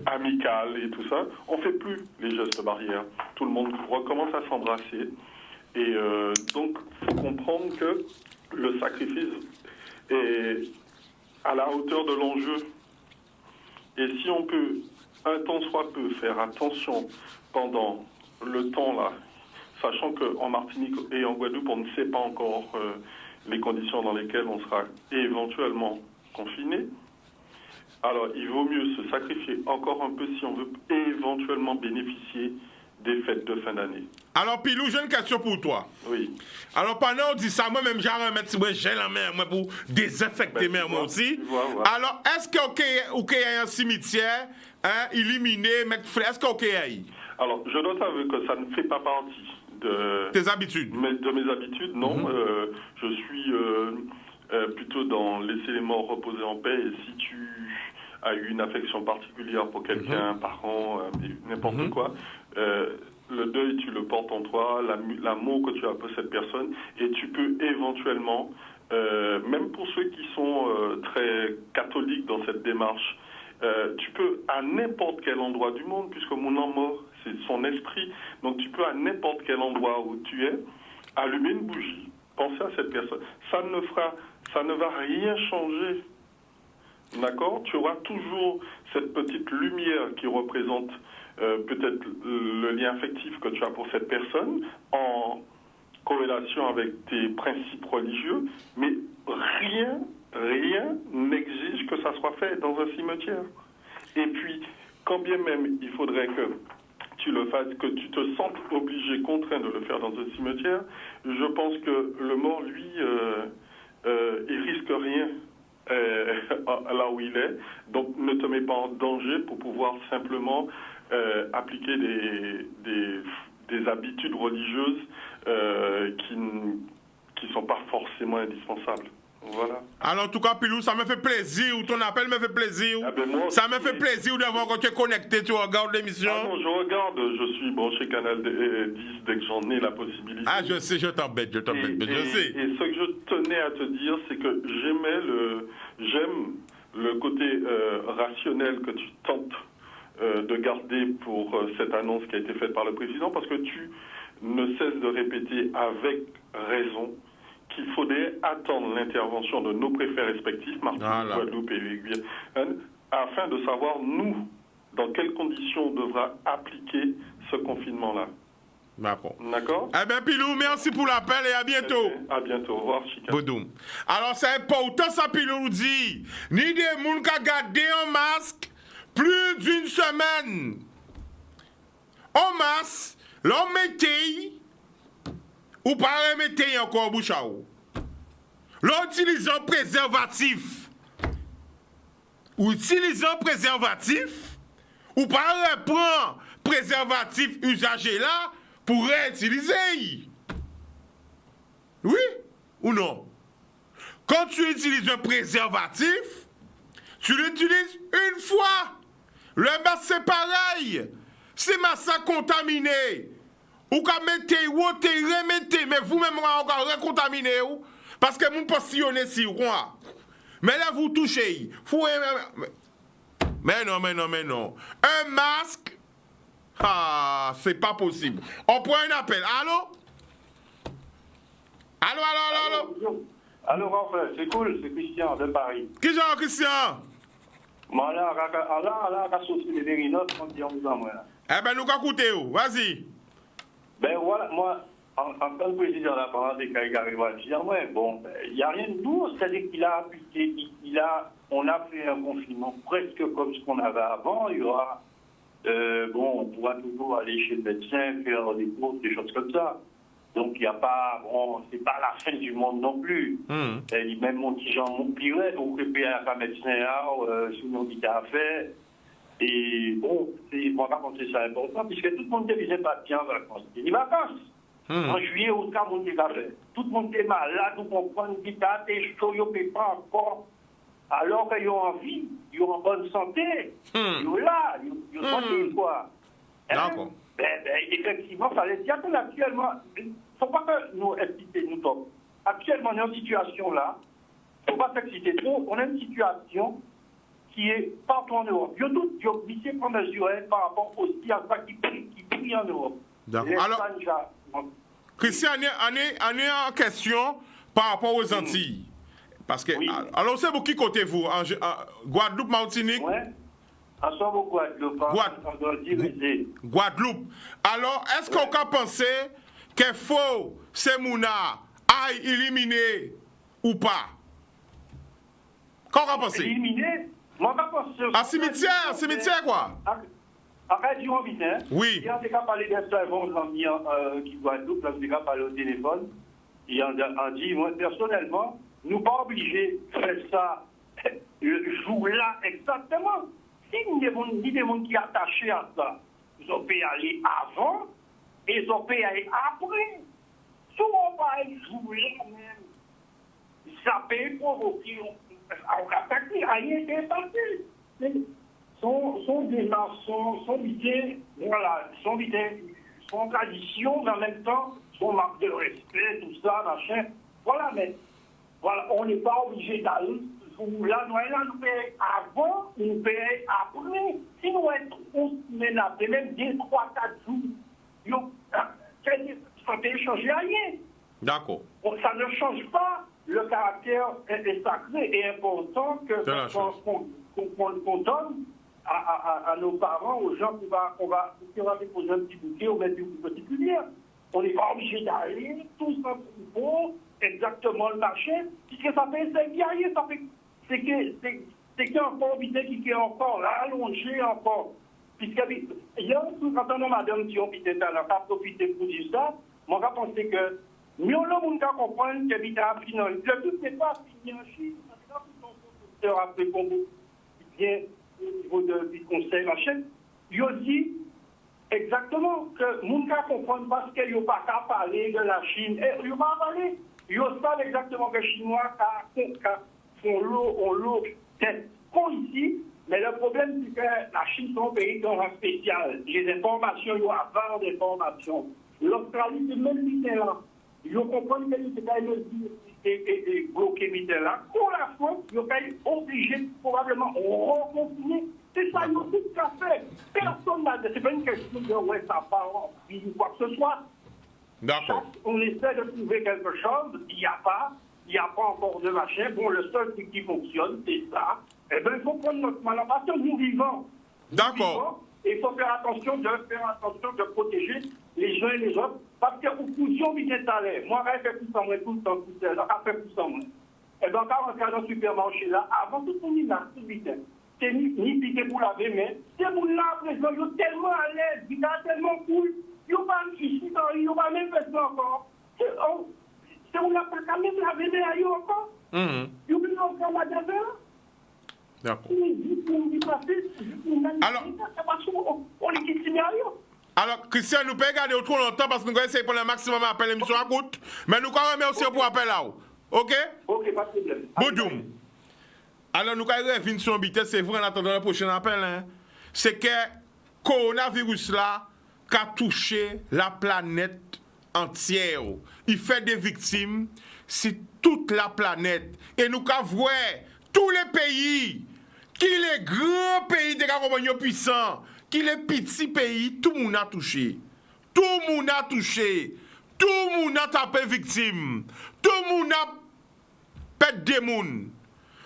amical et tout ça, on ne fait plus les gestes barrières. Tout le monde recommence à s'embrasser. Et donc, il faut comprendre que le sacrifice est à la hauteur de l'enjeu. Et si on peut, un tant soit peu, faire attention pendant le temps là, sachant qu'en Martinique et en Guadeloupe, on ne sait pas encore les conditions dans lesquelles on sera éventuellement confiné. Alors, il vaut mieux se sacrifier encore un peu si on veut éventuellement bénéficier des fêtes de fin d'année. Alors, Pilou, j'ai une question pour toi. Oui. Alors, pendant on dit ça, moi-même, j'ai remettre moi gel en main moi, pour désinfecter moi aussi. Vois. Alors, est-ce qu'il y a un cimetière illuminé, mettre frais? Est-ce qu'il y a? Alors, je dois t'avouer que ça ne fait pas partie de tes habitudes. De mes habitudes, non. Je suis plutôt dans laisser les morts reposer en paix. Et si tu as eu une affection particulière pour quelqu'un, parent, n'importe quoi, le deuil, tu le portes en toi, l'amour que tu as pour cette personne, et tu peux éventuellement, même pour ceux qui sont très catholiques dans cette démarche, tu peux à n'importe quel endroit du monde, puisque mon âme mort, c'est son esprit, donc tu peux à n'importe quel endroit où tu es, allumer une bougie, penser à cette personne. Ça ne va rien changer. D'accord? Tu auras toujours cette petite lumière qui représente peut-être le lien affectif que tu as pour cette personne en corrélation avec tes principes religieux, mais rien n'exige que ça soit fait dans un cimetière. Et puis, quand bien même il faudrait que tu le fasses, que tu te sentes obligé, contraint de le faire dans un cimetière, je pense que le mort, lui, il risque rien là où il est, donc ne te mets pas en danger pour pouvoir simplement appliquer des habitudes religieuses qui ne sont pas forcément indispensables. Voilà. Alors, en tout cas, Pilou, ça me fait plaisir. Ton appel me fait plaisir. Moi, ça me fait plaisir d'avoir quand tu es connecté, tu regardes l'émission. Ah non, je regarde. Je suis branché Canal 10 dès que j'en ai la possibilité. Ah, je sais, je t'embête, je sais. Et ce que je tenais à te dire, c'est que j'aime le côté rationnel que tu tentes de garder pour cette annonce qui a été faite par le président, parce que tu ne cesses de répéter avec raison qu'il faudrait attendre l'intervention de nos préfets respectifs, Martinique, Guadeloupe et Guyane, afin de savoir, nous, dans quelles conditions on devra appliquer ce confinement-là. D'accord? Eh bien, Pilou, merci pour l'appel et à bientôt. À bientôt. Au revoir, Chica. Bodoum. Alors, c'est important, ça, Pilou dit. Ni des gens qui ont gardé un masque plus d'une semaine. En masse, l'on mettait ou pas remettre encore bouche à eau. L'on utilise un préservatif. Ou utilisant préservatif, ou pas reprendre préservatif usagé là pour réutiliser. Oui ou non? Quand tu utilises un préservatif, tu l'utilises une fois. Le masque c'est pareil. C'est masque contaminé. Ou qu'à mettre, ou remettez, mais vous-même encore recontaminer, parce que vous positionnez si quoi. Mais là, vous touchez. Mais non. Un masque, c'est pas possible. On prend un appel. Allô? Allô, Raphaël, c'est cool, c'est Christian de Paris. Qui est Christian? Moi, là, associé les Mérinos, on dit en disant, moi. Eh ben, nous qu'à écouter, vas-y. Ben voilà, moi, en tant que président de la parole des Caïgariwa, je dis, bon, il n'y a rien de nouveau, c'est-à-dire qu'il a appliqué, on a fait un confinement presque comme ce qu'on avait avant, il y aura, on pourra toujours aller chez le médecin, faire des courses, des choses comme ça. Donc il n'y a pas, c'est pas la fin du monde non plus. Et même mon petit Jean, mon piret, au payer un médecin, si on dit à faire. Et moi, par contre, c'est ça important, puisque tout le monde ne disait pas bien en vacances. Il y a des vacances. En juillet, au cas où on dit fait. Tout le monde est malade, tout le monde prend une guitare, t'es chaud, il ne peut pas encore. Alors qu'ils ont envie, ils ont en bonne santé. Ils sont là, ils sont tranquilles, quoi. D'accord. Effectivement, ça laisse dire qu'actuellement, il ne faut pas que nous exciter, nous sommes. Actuellement, on est en situation là, il ne faut pas s'exciter trop, on a une situation qui est partout en Europe. Il y a tout, il y a obligé de mesurer par rapport aussi à ça qui brille en Europe. D'accord. Alors, Christian, on est en question par rapport aux Antilles. Parce que, oui. Alors, c'est vous qui côté vous? Guadeloupe, Martinique? Oui. Ensemble, Guadeloupe. Guadeloupe. Alors, est-ce qu'on peut penser que faut, c'est Mouna, aille éliminer ou pas? Qu'en pensez? Éliminer? Moi, pas penser. À cimetière quoi? En Radio Anvitin, oui. Il y a des cas parlé d'un servant qui doit tout, là, des cas parlé au téléphone. Il a dit, moi, personnellement, nous pas obligés de faire ça le jour-là exactement. Si il y a des gens qui sont attachés à ça, ils ont pu aller avant et ils ont pu aller après. Si on va aller le jour-là même, ça peut provoquer un attaque, rien n'est passé. Son démarche, son idée, voilà, son tradition, mais en même temps, son marque de respect, tout ça, machin. Voilà, mais voilà, on n'est pas obligé d'aller. Là, nous payons avant, nous payons après. Si nous sommes menacés, même 2, 3, 4 jours, ça peut changer rien. D'accord. Ça ne change pas le caractère sacré et important qu'on donne à nos parents, aux gens qui va déposer un petit bouquet ou mettre une petite lumière. On n'est pas obligé d'aller tous en troupeau, exactement le marché, puisque ça fait 5 guerriers, ça fait c'est qu'il y a encore Anvitin qui est encore là, allongé encore. Puisqu'il y a un truc, quand on a madame qui a profité pour dire ça, moi je pense que mieux l'homme qui comprend que Anvitin a pris dans le tout n'est pas fini en Chine, c'est pas tout son producteur après qu'on vient au niveau du conseil machin. Il a dit exactement que les gens comprennent parce qu'ils n'ont pas qu'à parler de la Chine. Et ils n'ont pas parlé. Ils savent exactement que les Chinois font l'eau tête con ici. Mais le problème, c'est que la Chine, c'est un pays dans un spécial. Les informations, ils ont avoir des informations. L'Australie, c'est même Mitterrand. Ils comprennent que c'est bloqué Mitterrand. Pour la France, ils sont obligés probablement de reconfiner. C'est ça, ils ont tout qu'à faire. Personne n'a. C'est pas une question de ouais, ça part en vie ou quoi que ce soit. D'accord. On essaie de trouver quelque chose, il n'y a pas encore de machin. Bon, le seul truc qui fonctionne, c'est ça. Eh bien, il faut prendre notre mal en parce que nous vivons. D'accord. Et il faut faire attention de protéger les uns et les autres. Parce que nous sommes bien salés. Moi, je fais plus en moins tout le temps, tout seul. Je fais plus en moins. Et donc, quand on regarde dans le supermarché là, avant tout le monde, tout vite. C'est ni piqué pour laver, mais c'est pour là, présent, ils sont tellement à l'aise, ils sont tellement cool. Ils n'ont pas ici, ils n'ont pas même fait ça encore. C'est on n'a pas quand même lavé les aïeux encore. Ils ont pas encore la gaver. D'accord. Alors, Christian, nous pouvons garder trop longtemps parce que nous allons essayer pour le maximum d'appels l'émission à coûte. Mais nous allons remercier pour l'appel là-haut. OK? OK, pas de problème. Boudoum. Alors, nous allons revenir sur Anvitin, c'est vrai en attendant le prochain appel. Hein. C'est que le coronavirus là a touché la planète entière. Il fait des victimes sur toute la planète. Et nous avons vu tous les pays, qui les grands pays de la compagnie puissants, qui les petits pays, tout le monde a touché. Tout le monde a touché. Tout le monde a tapé victime. Tout le monde a pété des gens.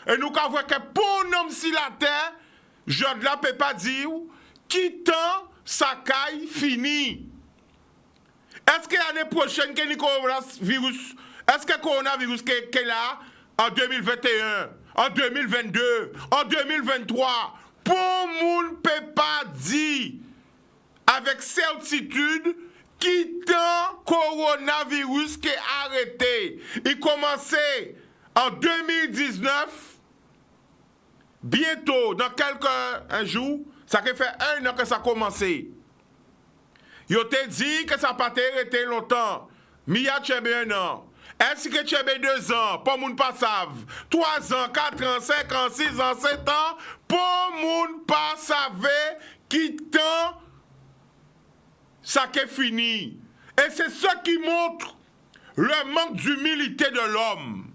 Et nous avons vu que pour nous si la terre, je ne peux pas dire, qui tant sa caille fini. Est-ce que l'année prochaine, que le coronavirus, est-ce que le coronavirus qui est là en 2021, en 2022, en 2023, pour le monde ne peut pas dire avec certitude qui tant coronavirus qui est arrêté. Il commençait en 2019. Bientôt, dans quelques jours, ça fait 1 an que ça a commencé. Ils ont dit que ça n'a pas été longtemps. Mia Tchebe 1 an. Est-ce que Tchebe 2 ans? Pour moun pas savent. 3 ans, 4 ans, 5 ans, 6 ans, 7 ans. Pour moun pas savent qui temps ça qui est fini. Et c'est ça qui montre le manque d'humilité de l'homme.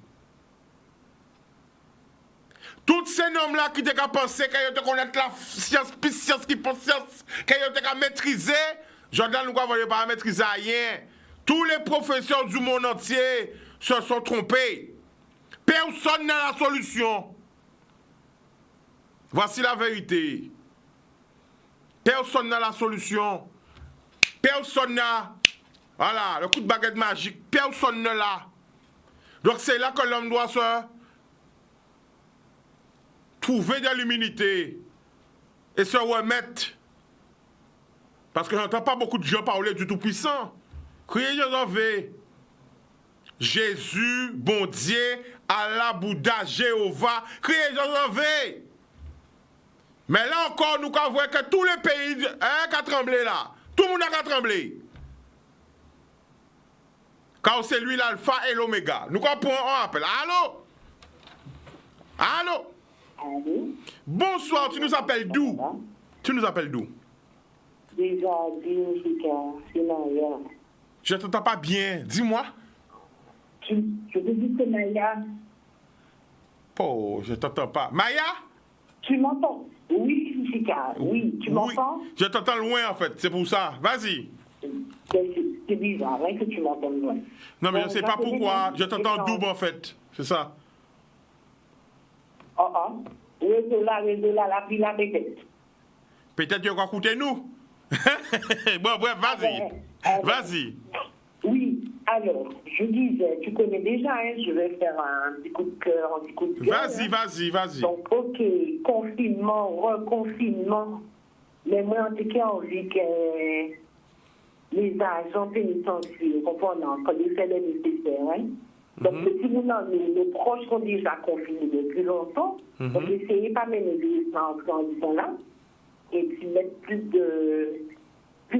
Tous ces hommes-là qui ont pensé qu'ils ont connaître la science, puis science qui pense science, qu'ils ont maîtriser, Jordan nous ne pas maîtriser rien. Tous les professeurs du monde entier se sont trompés. Personne n'a la solution. Voici la vérité. Personne n'a la solution. Personne n'a Voilà, le coup de baguette magique, personne ne l'a. Donc c'est là que l'homme doit se trouver de l'humilité et se remettre. Parce que je n'entends pas beaucoup de gens parler du Tout-Puissant. Criez Jéhovah. Jésus, bon Dieu, Allah, Bouddha, Jéhovah. Criez Jéhovah. Mais là encore, nous voyons que tous les pays ont tremblé là. Tout le monde a tremblé. Car c'est lui l'alpha et l'oméga. Nous comprenons, on appelle. Allô? Allô? Allô? Bonsoir, tu nous appelles d'où? Tu nous appelles d'où? Déjà, c'est Maya. Je ne t'entends pas bien. Dis-moi. Je te dis que Maya. Oh, je ne t'entends pas. Maya? Tu m'entends? Oui, Jessica. Oui, tu m'entends? Je t'entends loin en fait, c'est pour ça. Vas-y. C'est bizarre, hein, que tu m'entends loin. Non, mais je ne sais pas pourquoi. Je t'entends double en fait. C'est ça. Réseau là, la pile peut-être. Peut-être tu vas écouter nous. Bon, bref, vas-y. Vas-y. Oui, alors, je disais, tu connais déjà, hein, je vais faire un petit coup de cœur, un petit coup de cœur. Vas-y. Donc, ok, confinement, reconfinement. Mais moi, en tout cas, envie que les agents pénitentiaires, comprenant, quand ils font les nécessaires, hein. Donc, si nous, nos proches sont déjà confinés depuis longtemps, donc essayez pas de mener les en disant là, et puis mettre plus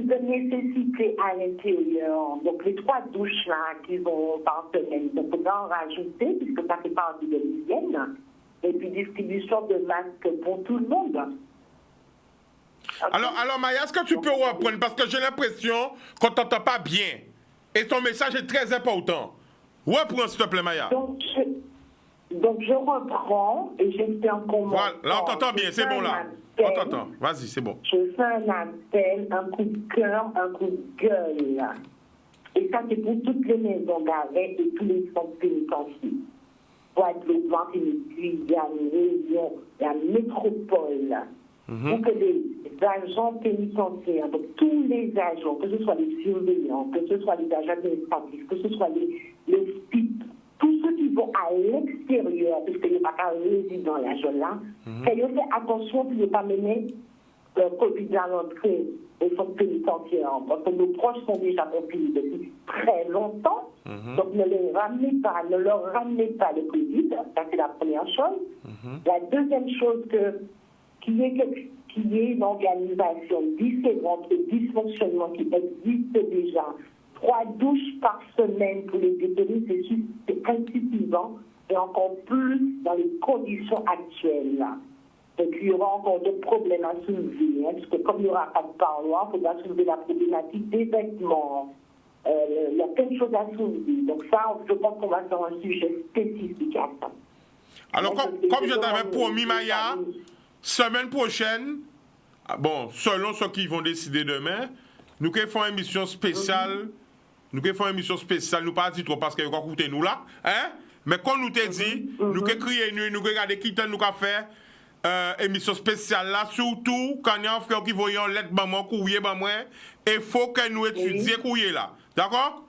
de nécessité à l'intérieur. Donc, les 3 douches là qui vont par semaine, donc, il faudra en rajouter, puisque ça fait partie de l'hygiène, et puis distribution de masques pour tout le monde. Okay. Alors Maya, est-ce que tu peux reprendre? Parce que j'ai l'impression qu'on ne t'entend pas bien. Et ton message est très important. Reprends, s'il te plaît, Maya. Donc, je reprends et j'espère qu'on m'entend. Voilà, là, on t'entend bien, c'est bon, là. On t'entend. Vas-y, c'est bon. Je fais un appel, un coup de cœur, un coup de gueule. Et ça, c'est pour toutes les maisons d'arrêt et tous les centres pénitentiaires. Guadeloupe, Guyane, Réunion, la métropole. Pour que les agents pénitentiaires, donc tous les agents, que ce soit les surveillants, que ce soit les agents administratifs, que ce soit les SPIP, tous ceux qui vont à l'extérieur, puisqu'il n'y a pas qu'un résident là, là, qu'ils fassent attention pour ne pas mener le Covid à l'entrée au centre pénitentiaire. Parce que nos proches sont déjà confinés depuis très longtemps. Donc ne leur ramenez pas le Covid, ça c'est la première chose. La deuxième chose, qu'il y ait une organisation différente et dysfonctionnement qui existe déjà. 3 douches par semaine pour les détenus, c'est insuffisant, et encore plus dans les conditions actuelles. Donc il y aura encore d'autres problèmes à soulever, hein, parce que comme il n'y aura pas de parloir, il faudra soulever la problématique des vêtements. Il y a plein de choses à soulever. Donc ça, je pense qu'on va faire un sujet spécifique à ça. Alors, comme je t'avais promis, Maya, semaine prochaine, bon, selon ceux qui vont décider demain, nous faisons une émission spéciale. Nous faisons une émission spéciale, nous pas dit trop parce que vous écoutez nous là, hein? Mais comme nous t'ai dit, nous crier nous regarder qui nous faire émission spéciale là, surtout quand il y a un frère qui voyait en lettre maman courrier maman, il faut que nous étudions courrier là. D'accord?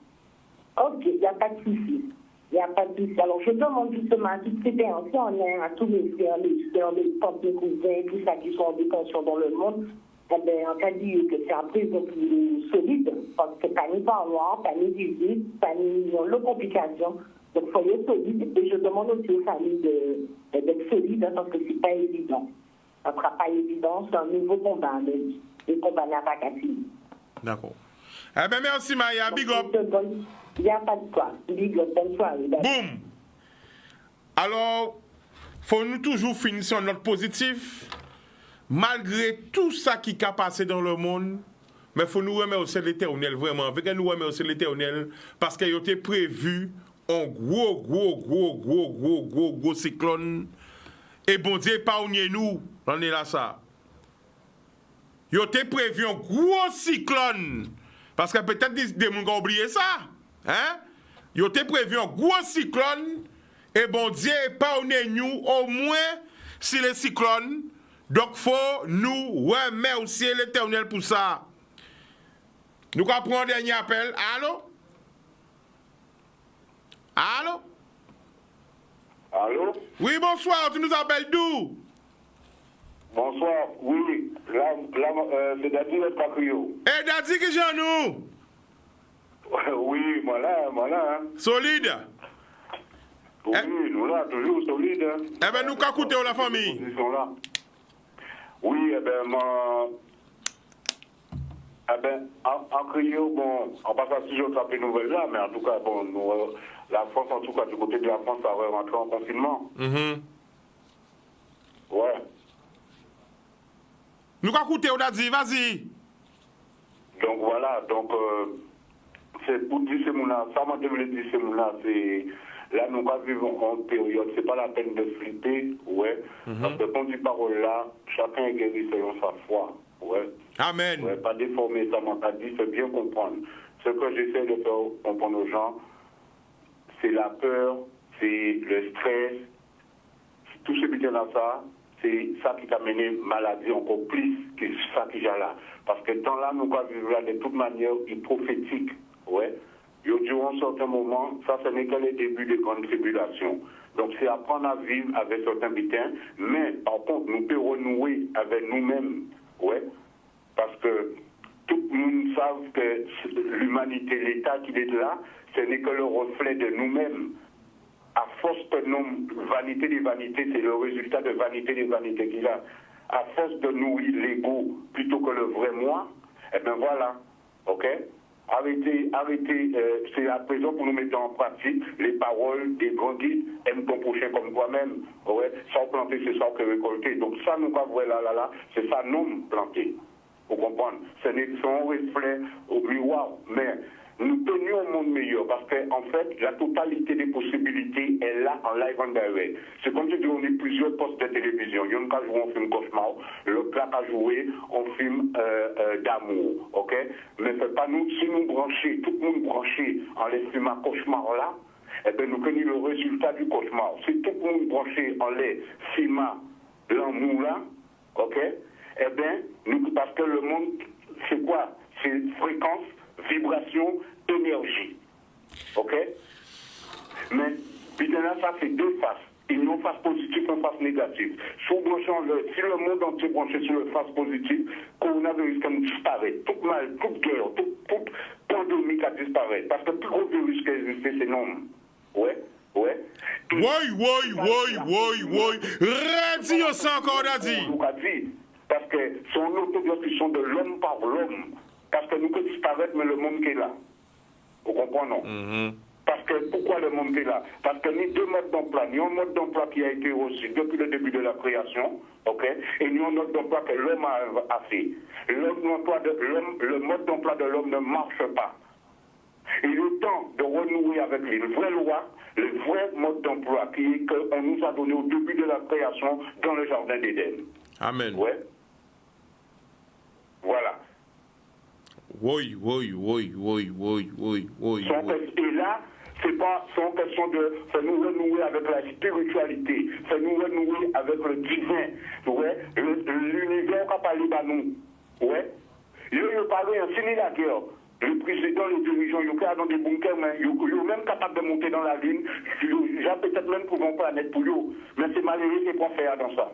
OK, il n'y a pas de souci. Il n'y a pas de souci. Alors, je demande justement à toutes ces personnes, à tous les frères, les tantes, les cousins, tout ça qui sont en détention dans le monde, eh bien, on a dit que c'est un prison plus solide, parce que pas ni parloir, pas ni visite, pas ni complications. Donc, il faut être solide. Et je demande aussi aux familles d'être solides, hein, parce que c'est pas évident. Ça ne sera pas évident, c'est un nouveau combat. Le combat n'a pas qu'à finir. D'accord. Eh bien, merci Maya, big up. Il n'y a pas de quoi. Big up, bonne soirée. Boum. Alors, faut nous toujours finir sur notre positif. Malgré tout ça qui a passé dans le monde, mais il faut nous remercier l'Éternel, vraiment. Il faut nous remercier l'Éternel parce qu'il était prévu un gros cyclone. Et bon Dieu, épargnez nous, on est là ça. Il était prévu un gros cyclone. Parce que peut-être des gens ont oublié ça. Hein? Il était prévu un gros cyclone. Et bon Dieu, épargnez nous au moins si le cyclone. Donc, il faut nous remercier l'Éternel pour ça. Nous allons prendre un dernier appel. Allô? Allô? Allô? Oui, bonsoir. Tu nous appelles d'où? Bonsoir. Oui, là c'est Dadi le Pacrio. Eh, Dadi, qui j'en nous? Oui, voilà. Hein. Solide? Oui, nous là, toujours solide. Hein. Eh bien, nous qu'à écouter la famille. Là. Oui, en Crio, bon, on passe à 6 jours de nouvelles là, mais en tout cas, bon, nous, la France, en tout cas, du côté de la France, ça va rentrer en confinement. Ouais. Nous qu'à écouter, Dadi, vas-y. Donc voilà, c'est pour dire ce mouna, ça m'a devenu dire ce mouna, c'est là nous vivons en période, c'est pas la peine de flipper, ouais. Parce que quand dit parole là, chacun est guéri selon sa foi, ouais. Amen. Ouais, pas déformer ça m'a dit, c'est bien comprendre. Ce que j'essaie de faire comprendre aux gens, c'est la peur, c'est le stress, tout ce qui est là ça. C'est ça qui t'a mené maladie encore plus que ça qui est là. Parce que dans là, nous allons vivre là de toute manière prophétique. Ouais. Durant un certain moment, ça, ce n'est que le début des grandes tribulations. Donc, c'est apprendre à vivre avec certains butins, mais par contre, nous pouvons renouer avec nous-mêmes. Ouais. Parce que tout le monde sait que l'humanité, l'État qui est là, ce n'est que le reflet de nous-mêmes. À force de nos vanité des vanités, c'est le résultat de vanité des vanités qu'il a. À force de nourrir l'ego plutôt que le vrai moi, eh bien voilà, ok? Arrêtez, c'est à présent pour nous mettre en pratique les paroles des grands guides, aime ton prochain comme toi-même, ouais? Sans planter, c'est sans que récolter. Donc ça, nous, quand vous là, c'est ça, non planter. Vous comprenez? Ce n'est son reflet au miroir, mais nous tenions un monde meilleur parce qu'en fait, la totalité des possibilités est là en live and direct. C'est comme si on a plusieurs postes de télévision. Il y en a qui jouent en film cauchemar, l'autre là qui joué en film d'amour. Ok? Mais c'est pas nous, si nous branchons, tout le monde branché en les films à cauchemar là, eh bien nous connaissons le résultat du cauchemar. Si tout le monde branché en les films à l'amour là, ok? Eh bien, parce que le monde, c'est quoi? C'est fréquence, vibration, énergie. Ok? Mais, putain là, ça c'est deux faces. Une face positive, une face négative. Si le monde entier branché sur le face positive, coronavirus comme disparaît. Tout mal, toute guerre, toute pandémie qui a disparu. Parce que le plus gros virus qui existe, c'est l'homme. Ouais? Oui. Redis au sang encore, Dadi. Parce que c'est une autodestruction de l'homme par l'homme. Parce que nous pouvons disparaître, mais le monde qui est là. Vous comprenez, non? Parce que pourquoi le monde qui est là? Parce que ni deux modes d'emploi, ni un mode d'emploi qui a été reçu depuis le début de la création, ok? Et ni un mode d'emploi que l'homme a fait. Le mode d'emploi de l'homme ne marche pas. Il est temps de renouer avec les vraies lois, le vrai mode d'emploi qui est qu'on nous a donné au début de la création dans le jardin d'Éden. Amen. Ouais. Voilà. Oui. Et là, c'est pas une question de faire nous renouer avec la spiritualité, faire nous renouer avec le divin, ouais, l'univers qui a parlé à nous. Ouais. Il parlait en fini la guerre. Le président, les dirigeants, ils sont dans des bunkers, mais ils sont même capables de monter dans la Lune. Ils ont peut-être même pour une planète pour eux. Mais c'est malheureux qu'ils peuvent faire dans ça.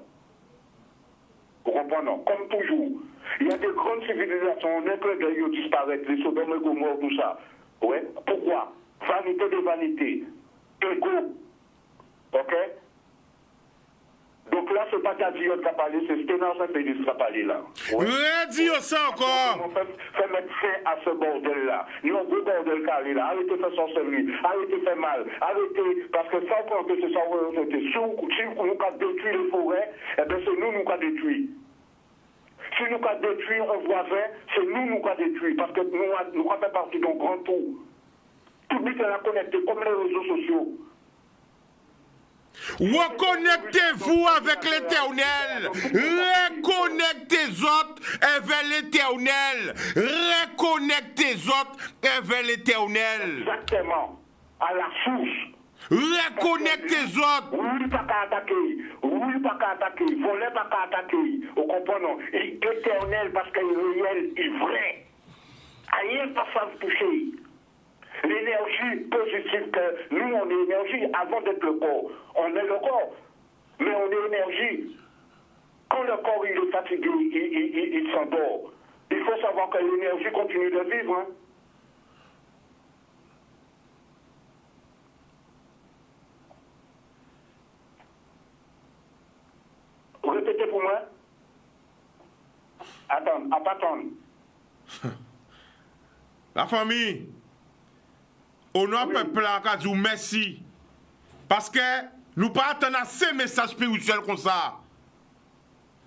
Vous comprenez? Comme toujours. Il y a des grandes civilisations, on est que ils disparaissent, les Sodome et Gomorre, tout ça. Ouais. Pourquoi? Vanité de vanité. Égo. Ok? Donc là, ce n'est pas Dieu qui a parlé, c'est Sténance Félix qui a parlé là. Redis ça encore. Fait mettre fin à ce bordel-là. Nous, un gros bordel carré là. Arrêtez de faire sorcellerie. Arrêtez de faire mal. Arrêtez, parce que ça, quand c'est ça, si nous avons détruit les forêts, eh bien, c'est nous qui avons détruit. Si nous avons détruit un voisin, c'est nous qui avons détruit. Parce que nous avons fait partie d'un grand tour. Tout le monde est connecté, comme les réseaux sociaux. Reconnectez-vous avec l'Éternel. Reconnectez-vous avec l'Éternel. Reconnectez-vous avec l'Éternel. Exactement. À la source. Reconnectez-vous. Oui, pas qu'à attaquer. Oui, pas qu'à attaquer. Voler, pas qu'à attaquer. Vous comprenez? Éternel parce qu'il est réel, il est vrai. rien pas ça toucher. L'énergie positive que nous, on est énergie avant d'être le corps. On est le corps, mais on est énergie. Quand le corps il est fatigué, il s'endort. Il faut savoir que l'énergie continue de vivre. Hein. Répétez pour moi. Attends. La famille, au nom du peuple, on dit merci. Parce que nous pas attendre ces messages spirituels comme ça.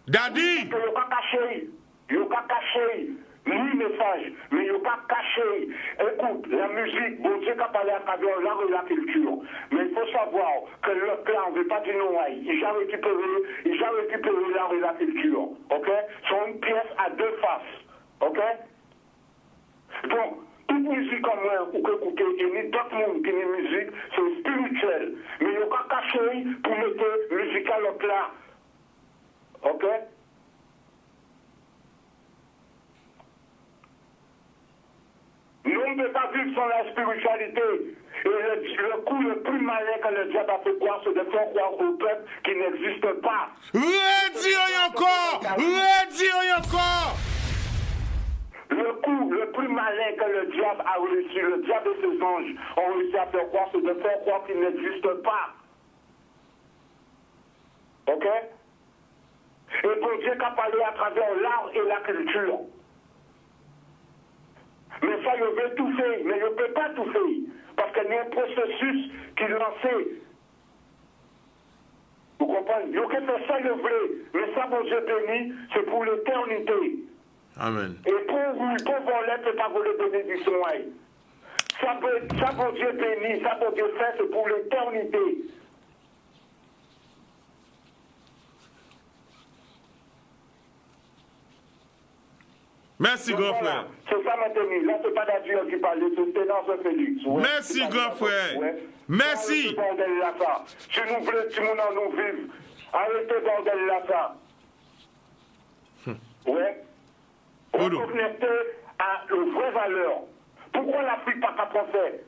Daddy. Il n'y a pas caché ni message, mais il n'y a pas caché. Écoute, la musique, bon Dieu qui a parlé à travers l'art et la culture. Mais il faut savoir que le clan ne veut pas dire non. Il a récupéré l'art et la culture. Ok? C'est une pièce à deux faces. Ok? Donc, toute musique comme moi, ou que écoutez, il y a d'autres monde qui ont musique, c'est spirituel. Mais il n'y a pas caché pour mettre musical au plat. Ok? Nous ne pouvons pas vivre sans la spiritualité. Et le coup le plus malin que le diable a fait croire, c'est de faire croire au peuple qui n'existe pas. Redis encore. Le coup le plus malin que le diable a réussi, le diable et ses anges ont réussi à faire croire, c'est de faire croire qu'il n'existe pas. Ok? Et pour Dieu qu'a parlé à travers l'art et la culture. Mais ça, il veut tout faire, mais il ne peut pas tout faire. Parce qu'il y a un processus qui est lancé. Vous comprenez? Il peut faire ça, il veut. Mais ça, mon Dieu béni, c'est pour l'éternité. Amen. Et pour voler, ne peut pas voler bénédiction. Ça, mon Dieu béni, ça, mon Dieu fait, c'est pour l'éternité. Merci, grand frère. C'est ça maintenant. Là, c'est pas d'Adieu qui parle, c'est Ténance Félix. Ouais. Merci, grand frère. Ouais. Merci. Si nous voulons, si nous vivons, arrêtez bordel là, ça. Ouais. On est connecté à une vraie valeur. Pourquoi l'Afrique pas qu'à français?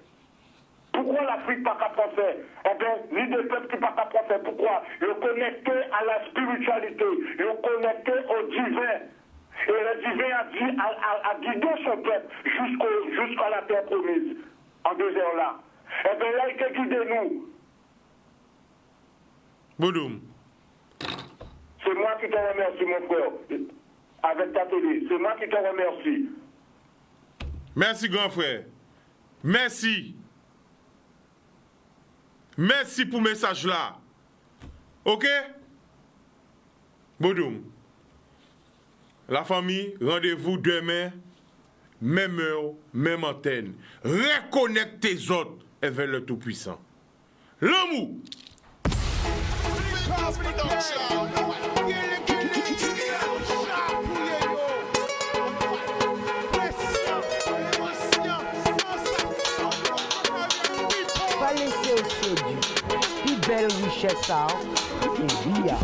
Pourquoi l'Afrique pas qu'à français? Eh bien, ni des peuples qui pas qu'à français. Pourquoi? Ils sont connectés à la spiritualité. Ils sont connectés au divin. Et le divin a guidé son peuple jusqu'à la terre promise, en 2 heures là. Et bien là, il a guidé nous. Boudoum. C'est moi qui te remercie, mon frère, avec ta télé. C'est moi qui te remercie. Merci, grand frère. Merci. Merci pour le message là. Ok? Boudoum. La famille, rendez-vous demain, même heure, même antenne. Reconnecte tes autres vers le Tout-Puissant. L'amour. Pas laisser au séduit. Plus belle richesse, c'est bien.